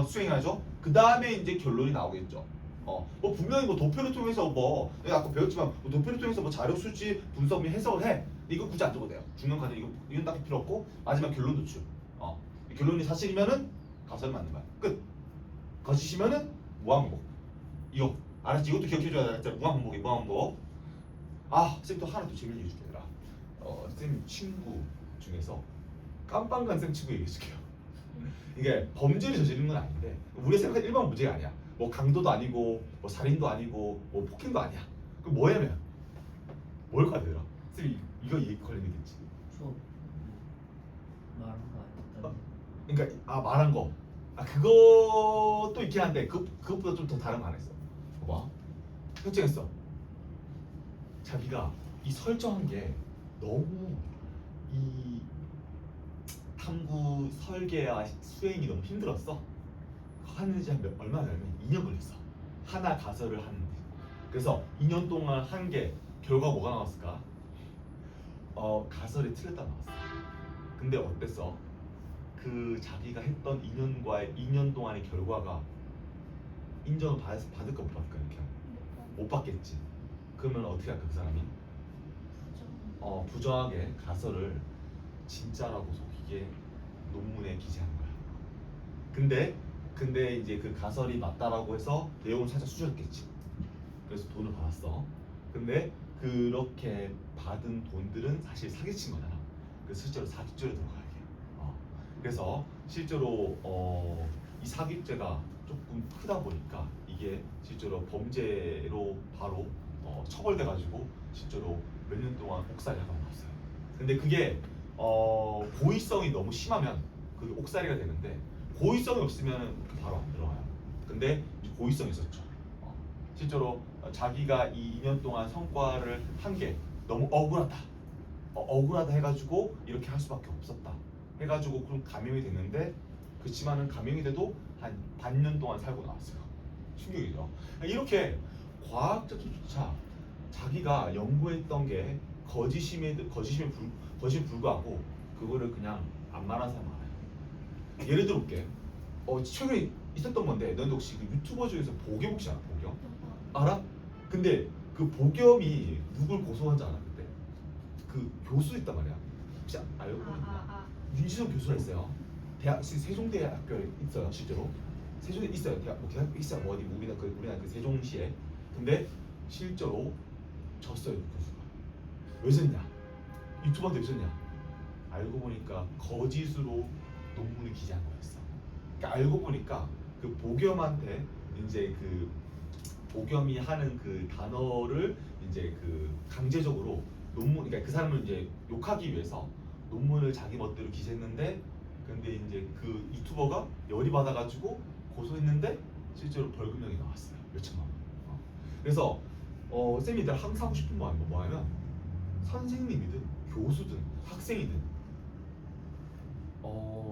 수행하죠. 그 다음에 이제 결론이 나오겠죠. 뭐 분명히 뭐 도표를 통해서 내가 아까 배웠지만 뭐 도표를 통해서 뭐 자료 수집 분석 및 해석을 해. 근데 이거 굳이 안 적어도 돼요. 중간 과정 이건 딱 필요 없고 마지막 결론 도출. 결론이 사실이면은 가설을 맞는 거야. 끝. 거짓이면은 무한반복. 이거 알았지? 이것도 기억해줘야 돼. 무한반복이 무한반복. 쌤 또 하나 더 재밌는 얘기 해줄게. 쌤 친구 중에서 깜빵간 쌤 친구 얘기해줄게요. 이게 범죄를 저지른 건 아닌데 우리가 생각하는 일반 문제가 아니야. 뭐 강도도 아니고 뭐 살인도 아니고 뭐 폭행도 아니야. 그럼 뭐냐면 뭘까 되더라? 쌤 이거 얘기 걸리겠지. 말한 거 아니야? 그러니까 말한 거. 그것도 있긴 한데 그것보다 좀 더 다른 거 안 했어. 봐봐. 설정했어. 자기가 이 설정한 게 너무 이 탐구 설계와 수행이 너무 힘들었어. 하는지 얼마나 되냐면 2년 걸렸어. 하나 가설을 하는데. 그래서 2년 동안 한 게 결과 뭐가 나왔을까? 가설이 틀렸다 나왔어. 근데 어땠어? 그 자기가 했던 2년 동안의 결과가 인정을 받을까 못 받을까 이렇게 못 받겠지. 그러면 어떻게 할까 그 사람이? 부정하게 가설을 진짜라고 속이게 논문에 기재한 거야. 근데 이제 그 가설이 맞다라고 해서 내용을 살짝 수정했겠지. 그래서 돈을 받았어. 근데 그렇게 받은 돈들은 사실 사기친 거잖아. 그래서 실제로 사기죄로 들어가게. 그래서 실제로 이 사기죄가 조금 크다 보니까 이게 실제로 범죄로 바로 처벌돼 가지고 실제로 몇 년 동안 옥살이가 나왔어요. 근데 그게 고의성이 너무 심하면 그게 옥살이가 되는데 고의성이 없으면 바로 안 들어가요. 근데 고의성이 있었죠. 실제로 자기가 이 2년 동안 성과를 한 게 너무 억울하다. 억울하다 해가지고 이렇게 할 수밖에 없었다. 해가지고 그럼 감염이 됐는데 그렇지만은 감염이 돼도 한 반년 동안 살고 나왔어요. 충격이죠. 이렇게 과학자조차 자기가 연구했던 게 거짓임에 불구하고 그거를 그냥 안 말한 사람 많아요. 예를 들어 볼게. 최근에 있었던 건데 너희들 혹시 그 유튜버 중에서 보겸 혹시 알아? 보겸? 알아? 근데 그 보겸이 누굴 고소한 줄 알아? 그때 그 교수 있단 말이야. 혹시 알고 있나? 윤지성 교수가 있어요. 세종대학교에 있어요, 실제로. 세종에 있어요. 대학교 있어요. 뭐 어디 우리나라 그 세종시에. 근데 실제로 졌어요, 그 교수가. 왜 졌냐? 유튜버한테 왜 졌냐? 알고 보니까 거짓으로 논문을 기재한 거였어. 그러니까 알고 보니까 그 보겸한테 이제 그 보겸이 하는 그 단어를 이제 그 강제적으로 논문, 그러니까 그 사람을 이제 욕하기 위해서 논문을 자기 멋대로 기재했는데, 근데 이제 그 유튜버가 열이 받아가지고 고소했는데 실제로 벌금형이 나왔어요. 몇천만 원. 그래서 쌤이 늘 항상 하고 싶은 말 뭐냐면 선생님이든 교수든 학생이든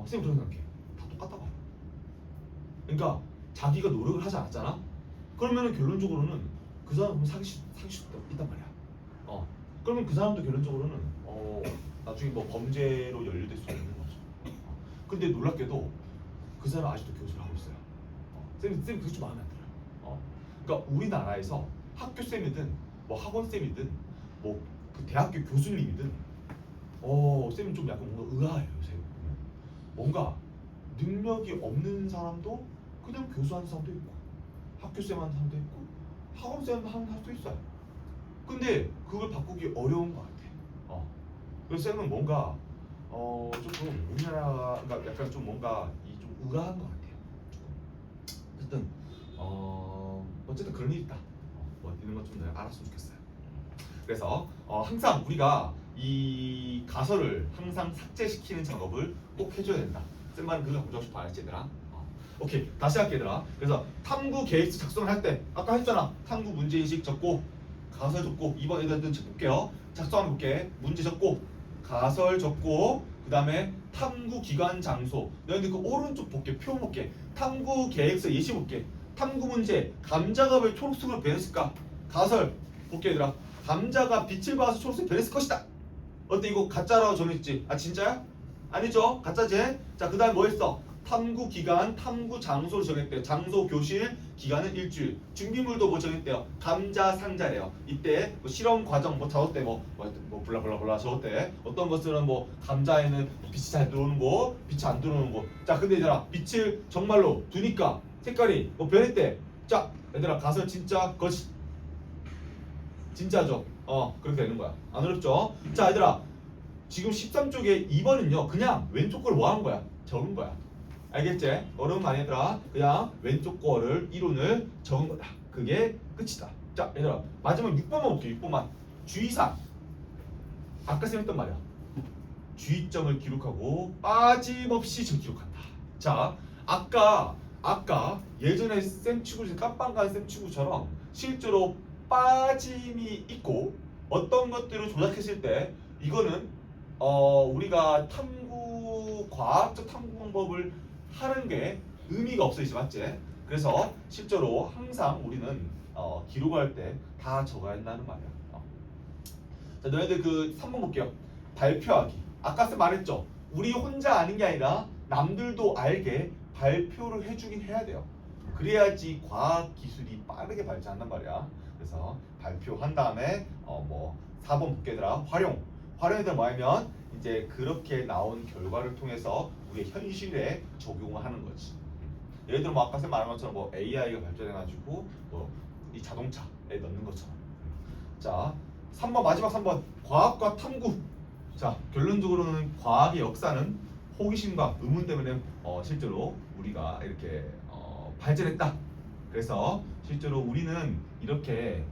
쌤이 그런 생각해. 다 똑같다고. 그러니까 자기가 노력을 하지 않았잖아. 그러면은 결론적으로는 그 사람은 사귈 수 있단 말이야. 그러면 그 사람도 결론적으로는 나중에 뭐 범죄로 연루될 수 있는 거죠. 근데 놀랍게도 그 사람 아직도 교수를 하고 있어요. 쌤 그게 좀 마음에 안 들어요. 그러니까 우리나라에서 학교 쌤이든 뭐 학원 쌤이든 뭐 그 대학교 교수님이든 쌤은 좀 약간 뭔가 의아해요. 요새 보면 뭔가 능력이 없는 사람도 그냥 교수하는 사람도 있고 학교 쌤 하는 사람도 있고 학원 쌤 하는 사람도 있어요. 근데 그걸 바꾸기 어려운 것 같아. 그래서 쌤은 뭔가 조금 우리나라가 약간 좀 뭔가 좀 의아한 것 같아요. 조금. 어쨌든 그런 일이 있다. 뭐 이런 것 좀 알았으면 좋겠어요. 그래서 항상 우리가 이 가설을 항상 삭제시키는 작업을 꼭 해줘야 된다. 쌤 말은 그거 보고 싶어 알지 얘들아? 오케이, 다시 할게 얘들아. 그래서 탐구 계획서 작성을 할 때 아까 했잖아. 탐구 문제인식 적고 가설 적고. 이번 애들은 볼게요. 작성해 볼게. 문제 적고 가설 적고 그 다음에 탐구 기관 장소. 너희들 그 오른쪽 볼게. 표 볼게. 탐구 계획서 예시 볼게. 탐구 문제. 감자가 왜 초록색으로 변했을까? 가설 볼게 얘들아. 감자가 빛을 봐서 초록색 변했을 것이다. 어때? 이거 가짜라고 정했지? 아 진짜야? 아니죠? 가짜지? 자, 그 다음에 뭐 했어? 탐구 기간, 탐구 장소를 정했대요. 장소, 교실, 기간은 일주일. 준비물도 뭐 정했대요? 감자 상자래요. 이때 뭐 실험 과정 뭐 적었대. 뭐 블라블라블라 적었대. 어떤 것들은 뭐 감자에는 빛이 잘 들어오는 거, 빛이 안 들어오는 거. 자, 근데 얘들아 빛을 정말로 두니까 색깔이 뭐 변했대. 자, 얘들아 가설 진짜 거짓. 진짜죠? 그렇게 되는 거야. 안 어렵죠? 자, 얘들아 지금 13쪽에 2번은요 그냥 왼쪽 걸 뭐 하는 거야? 적은 거야. 알겠지? 어려운 거 아니야 얘들아. 그냥 왼쪽 거를 이론을 적은 거다. 그게 끝이다. 자, 얘들아 마지막 6번만 볼게요. 6번만. 주의사항. 아까 쌤 했던 말이야. 주의점을 기록하고 빠짐없이 기록한다. 자, 아까 예전에 쌤 치고 깜빵 간 쌤 치고처럼 실제로 빠짐이 있고 어떤 것들을 조작했을 때 이거는 우리가 과학적 탐구 방법을 하는 게 의미가 없어지지, 맞지? 그래서 실제로 항상 우리는 기록할 때 다 적어야 한다는 말이야. 자, 너희들 그 3번 볼게요. 발표하기. 아까 쌤 말했죠. 우리 혼자 아는 게 아니라 남들도 알게 발표를 해주긴 해야 돼요. 그래야지 과학 기술이 빠르게 발전한단 말이야. 그래서 발표한 다음에 뭐 4번 볼게 얘들아. 활용이 뭐냐면 이제 그렇게 나온 결과를 통해서 우리의 현실에 적용을 하는 거지. 예를 들어 뭐 아까 쌤 말한 것처럼 뭐 AI가 발전해가지고 뭐 이 자동차에 넣는 것처럼. 자, 3번 마지막 3번 과학과 탐구. 자, 결론적으로는 과학의 역사는 호기심과 의문 때문에 실제로 우리가 이렇게 발전했다. 그래서 실제로 우리는 이렇게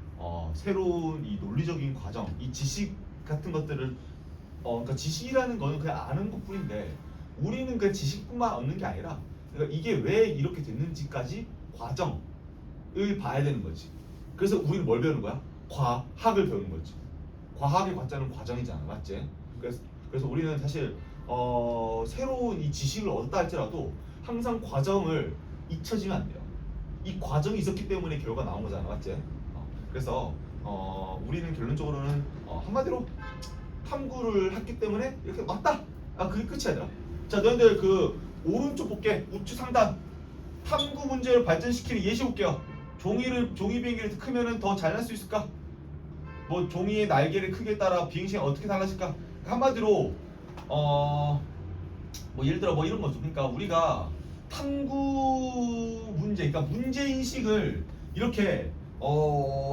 새로운 이 논리적인 과정, 이 지식 같은 것들을 그러니까 지식이라는 거는 그냥 아는 것뿐인데 우리는 그 지식뿐만 얻는 게 아니라 그러니까 이게 왜 이렇게 됐는지까지 과정을 봐야 되는 거지. 그래서 우리는 뭘 배우는 거야? 과학을 배우는 거지. 과학의 과자는 과정이잖아, 맞지? 그래서 우리는 사실 새로운 이 지식을 얻었다 할지라도 항상 과정을 잊혀지면 안 돼요. 이 과정이 있었기 때문에 결과 나온 거잖아, 맞지? 그래서 우리는 결론적으로는 한마디로 탐구를 했기 때문에 이렇게 맞다. 그게 끝이야, 얘들아. 자, 너희들 그 오른쪽 볼게. 우측 상단 탐구 문제를 발전시키는 예시 볼게요. 종이 비행기를 크면은 더 잘 날 수 있을까? 뭐 종이의 날개를 크기에 따라 비행 시간 어떻게 달라질까? 한마디로 뭐 예를 들어 뭐 이런 거죠. 그러니까 우리가 탐구 문제, 그러니까 문제 인식을 이렇게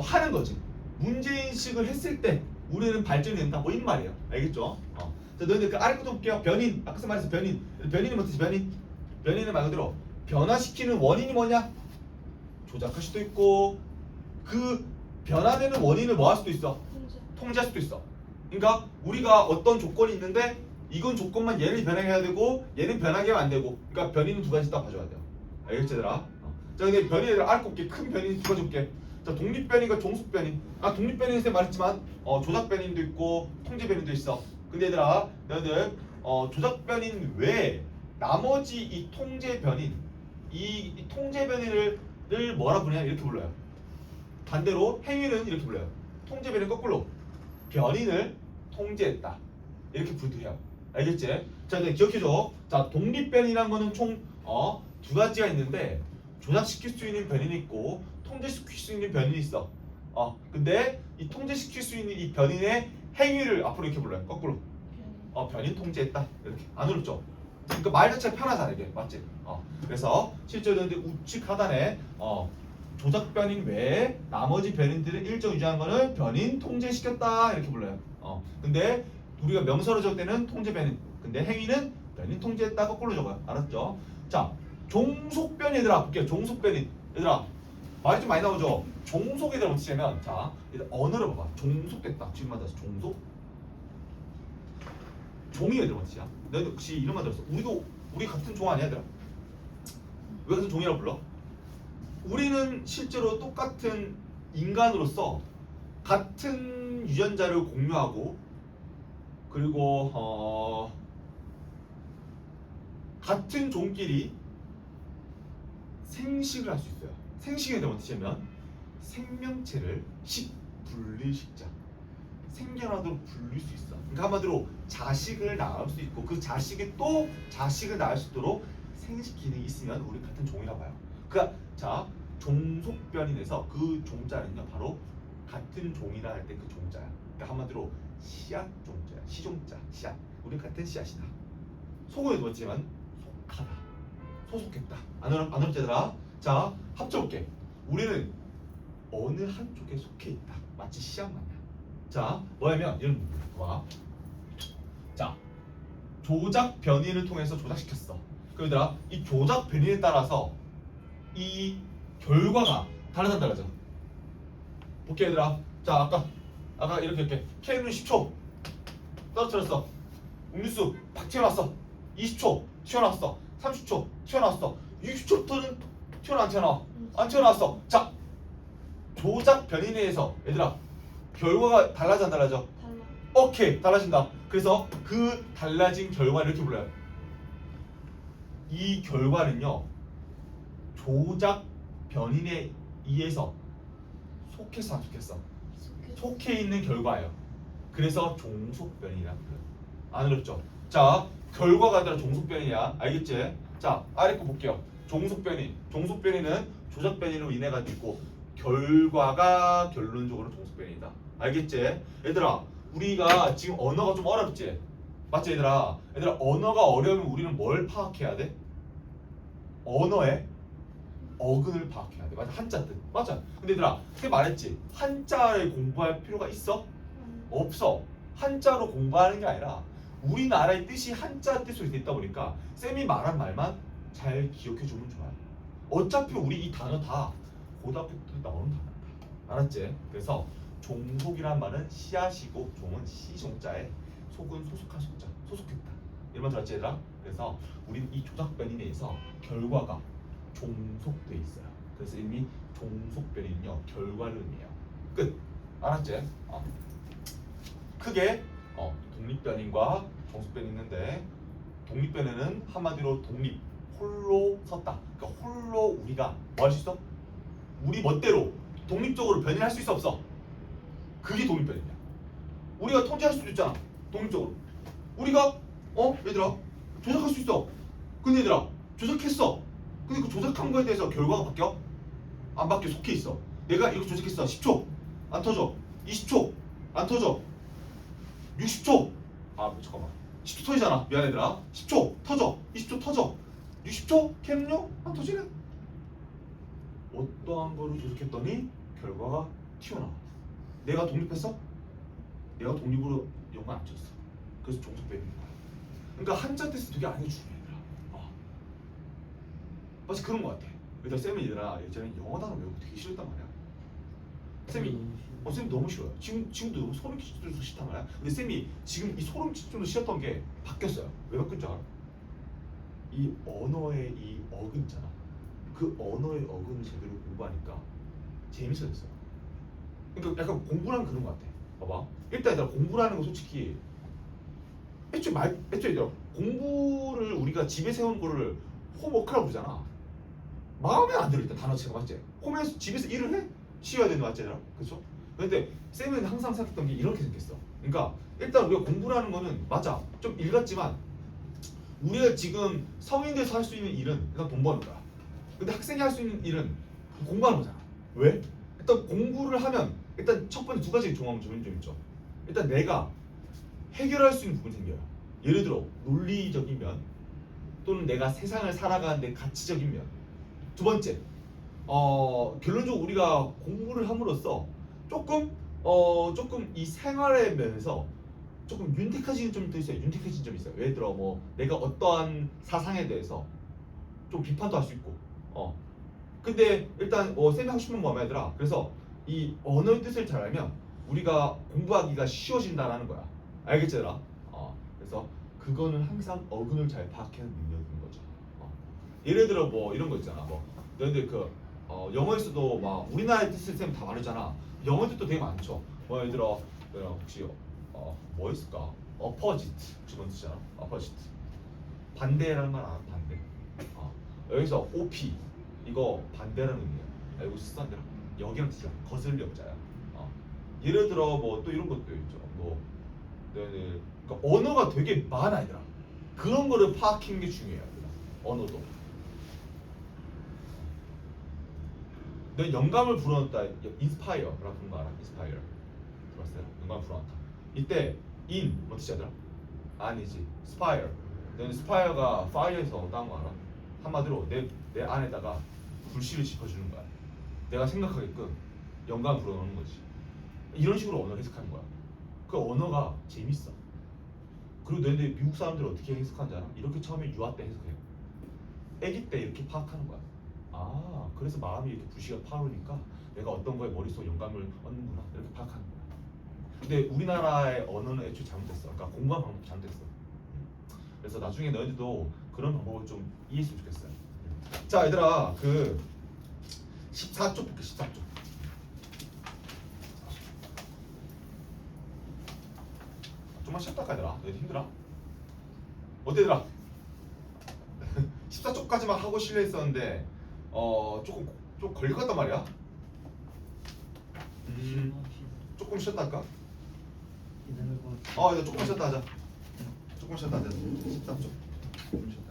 하는 거지. 문제 인식을 했을 때 우리는 발전이 된다. 뭐 이 말이에요. 알겠죠? 자, 너희들 그 아래 것도 볼게요. 변인. 아까 말해서 변인. 변인이 뭐지? 변인. 변인은 말 그대로 변화시키는 원인이 뭐냐? 조작할 수도 있고 그 변화되는 원인을 뭐 할 수도 있어? 통제할 수도 있어. 그러니까 우리가 어떤 조건이 있는데 이건 조건만 얘를 변하게 해야 되고 얘는 변하게 하면 안 되고. 그러니까 변인은 두 가지 딱 봐줘야 돼요. 알겠지 얘들아? 자, 근데 변인을 알고 볼게. 큰 변인 두 가지 볼게. 자, 독립변인과 종속변인. 독립변인에 대해 말했지만 조작변인도 있고 통제변인도 있어. 근데 얘들아, 너희들 조작변인 외에 나머지 이 통제변인, 이 통제변인을 뭐라 부르냐 이렇게 불러요. 반대로 행위는 이렇게 불러요. 통제변인 거꾸로 변인을 통제했다 이렇게 부르기도 해요. 알겠지? 자, 이제 기억해줘. 자, 독립변이라는 거는 총 두 가지가 있는데 조작시킬 수 있는 변인이 있고 통제시킬 수 있는 변인이 있어. 근데 이 통제시킬 수 있는 이 변인의 행위를 앞으로 이렇게 불러요. 거꾸로. 변인 통제했다. 이렇게. 안 어렵죠? 그러니까 말 자체가 편하잖아 이게. 맞지? 그래서 실제로 근데 우측 하단에 조작 변인 외에 나머지 변인들을 일정 유지하는 거는 변인 통제시켰다 이렇게 불러요. 근데 우리가 명사로 적을 때는 통제 변인. 근데 행위는 변인 통제했다 거꾸로 적어요. 알았죠? 자, 종속 변인 얘들아 볼게요. 종속 변인 얘들아 말이 좀 많이 나오죠? 종속 얘들아 어떻게 하면 자, 얘들 언어를 봐봐. 종속됐다. 지금 맞아서 종속. 종이 얘들아 어떻게야? 너희도 혹시 이런 말 들었어? 우리 같은 종 아니야 얘들아? 왜 같은 종이라고 불러? 우리는 실제로 똑같은 인간으로서 같은 유전자를 공유하고 그리고 같은 종끼리 생식을 할 수 있어요. 생식에 대해 어떻게 하면 생명체를 분리식자 생겨나도록 분릴 수 있어. 그러니까 한마디로 자식을 낳을 수 있고 그 자식이 또 자식을 낳을 수 있도록 생식 기능이 있으면 우리 같은 종이라고 봐요. 그러니까 자, 종속변인에서 그 종자는요 바로 같은 종이라 할 때 그 종자야. 그러니까 한마디로 씨앗 종자야. 시종자, 씨앗. 우리 같은 씨앗이다. 속어에도 봤지만 속하다. 소속했다. 안 어렵지 얘들아? 자, 합쳐볼게. 우리는 어느 한쪽에 속해 있다. 마치 씨앗 마냥. 자, 뭐냐면 이런 와. 자, 조작 변이를 통해서 조작시켰어. 그럼 얘들아, 이 조작 변이에 따라서 이 결과가 달라져. 볼게 얘들아. 자, 아까 이렇게 K는 10초 떨어뜨렸어. 음료수 팍 튀어나왔어. 20초 튀어나왔어. 30초 튀어나왔어. 60초부터는 튀어나와? 안 튀어나왔어. 자, 조작 변이에 의해서 얘들아 결과가 달라져 안 달라져? 달라. 오케이, 달라진다. 그래서 그 달라진 결과를 이렇게 불러요. 이 결과는요 조작 변인에 의해서 속해서 안 속했어? 속해 있는 결과예요. 그래서 종속 변이라고 불러요. 안 어렵죠? 자, 결과가 아니라 종속 변이야. 알겠지? 자, 아래 거 볼게요. 종속 변이. 종속 변이는 조작 변이로 인해 가지고 결과가 결론적으로 종속 변이다. 알겠지? 얘들아, 우리가 지금 언어가 좀 어렵지? 맞지 얘들아? 언어가 어려우면 우리는 뭘 파악해야 돼? 언어의 어근을 파악해야 돼. 맞아, 한자 뜻. 맞아. 근데 얘들아, 그게 말했지. 한자를 공부할 필요가 있어? 없어. 한자로 공부하는 게 아니라 우리나라의 뜻이 한자 뜻으로 돼 있다 보니까 쌤이 말한 말만 잘 기억해 주면 좋아요. 어차피 우리 이 단어 다 고등학교 때 나오는 단어다. 알았지? 그래서 종속이란 말은 씨앗이고 종은 시종자에 속은 소속한 속자. 소속했다. 이런 말 들었지 얘들아? 그래서 우리는 이 조작 변인에 의해서 결과가 종속돼 있어요. 그래서 이미 종속 변인은요 결과를 의미해요. 끝. 알았지? 크게 독립변인과 정수변이 있는데 독립변에는 한마디로 독립, 홀로 섰다. 그러니까 홀로 우리가 뭐 할 수 있어? 우리 멋대로 독립적으로 변인할 수 있어 없어? 그게 독립변이야. 우리가 통제할 수도 있잖아. 독립적으로. 우리가 얘들아 조작할 수 있어. 근데 얘들아 조작했어. 근데 그 조작한 거에 대해서 결과가 바뀌어? 안 바뀌어. 속해 있어. 내가 이거 조작했어. 10초 안 터져. 20초 안 터져. 60초 잠깐만 10초 터지잖아. 미안 얘들아. 10초 터져. 20초 터져. 60초 캠요? 안 터지네. 어떠한 거를 조작했더니 결과가 튀어나와. 내가 독립했어? 내가 독립으로 영어 안 쳤어. 그래서 종속 빼는 거야. 그러니까 한자 뜻이 되게 안에 중요해. 마치 그런 거 같아. 일단 쌤이 얘들아 예전에 영어 단어 외우고 되게 싫었단 말이야. 쌤이 쌤이 너무 싫어요. 지금도 너무 소름 끼쳐서 싫단 말이야. 근데 쌤이 지금 이 소름 끼쳐서 싫었던 게 바뀌었어요. 왜 바뀐 줄 알아? 이 언어의 이 어근 있잖아. 그 언어의 어근을 제대로 공부하니까 재밌어졌어요. 그러니까 약간 공부랑 그런 거 같아. 봐봐. 일단 얘들아 공부라는 거 솔직히 애초에 얘들아 공부를 우리가 집에 세우는 거를 홈워크라고 부르잖아. 마음에 안 들어. 일단 단어체가 맞지? 홈에서 집에서 일을 해? 쉬어야 되는 거 맞지? 그렇죠? 근데 쌤은 항상 생각했던 게 이렇게 생겼어. 그러니까 일단 우리가 공부라는 거는 맞아 좀 일 같지만 우리가 지금 성인 돼서 할 수 있는 일은 일단 돈 버는 거야. 근데 학생이 할 수 있는 일은 공부하는 거잖아. 왜? 일단 공부를 하면 일단 첫 번째 두 가지 종합 좀 있죠. 일단 내가 해결할 수 있는 부분이 생겨요. 예를 들어 논리적인 면 또는 내가 세상을 살아가는데 가치적인 면. 두 번째, 결론적으로 우리가 공부를 함으로써 조금 이 생활의 면에서 조금 윤택해지는 점이 더 있어요. 윤택해진 점이 있어요. 예를 들어 뭐 내가 어떠한 사상에 대해서 좀 비판도 할 수 있고. 근데 일단 쌤이 하고 싶은 거 뭐야 얘들아. 그래서 이 언어의 뜻을 잘 알면 우리가 공부하기가 쉬워진다라는 거야. 알겠지 얘들아? 그래서 그거는 항상 어근을 잘 파악하는 능력인 거죠. 예를 들어 뭐 이런 거 있잖아. 뭐 너희들 영어에서도 막 우리나라의 뜻을 쌤 다 말하잖아. 영어 뜻도 되게 많죠. 뭐 예를 들어 혹시 뭐 있을까? opposite 혹시 뭔 뜻이잖아. opposite 반대라는 말 알아? 반대. 여기서 op 이거 반대라는 의미야. 알고 있어 안 들어? 여기랑 뜻이야. 거슬리 역자야. 예를 들어 뭐 또 이런 것도 있죠. 뭐 너희들 그러니까 언어가 되게 많아 얘들아. 그런 거를 파악하는 게 중요해요. 언어도. 내 영감을 불어넣었다. 인스파이어라고 부르는 거 알아? 인스파이어 들었어요? 영감을 불어넣다. 이때 in 뭐 뜻이 하더라? 아니지. 스파이어. 너는 스파이어가 파이어에서 따온 거 알아? 한마디로 내 안에다가 불씨를 지펴주는 거야. 내가 생각하게끔 영감을 불어넣는 거지. 이런 식으로 언어를 해석하는 거야. 그 언어가 재밌어. 그리고 너희들 미국 사람들이 어떻게 해석하는지 알아? 이렇게 처음에 유아 때 해석해요. 아기 때 이렇게 파악하는 거야. 그래서 마음이 이렇게 불씨가 파오르니까 내가 어떤 거에 머릿속에 영감을 얻는구나 이렇게 파악하는 거야. 근데 우리나라의 언어는 애초에 잘못됐어. 그러니까 공부한 방법이 잘못됐어. 그래서 나중에 너희들도 그런 방법을 좀 이해했으면 좋겠어요. 자 얘들아 그 14쪽 볼게. 14쪽. 좀만 쉬었다 가더라. 너희들 힘들어? 어때 얘들아? 14쪽까지만 하고 실려 있었는데 조금 걸릴 것 같단 말이야. 조금 쉬었다 할까? 기다려봐. 이제 조금 쉬었다 하자. 조금 쉬었다 하자. 13쪽. 좀 쉬었다.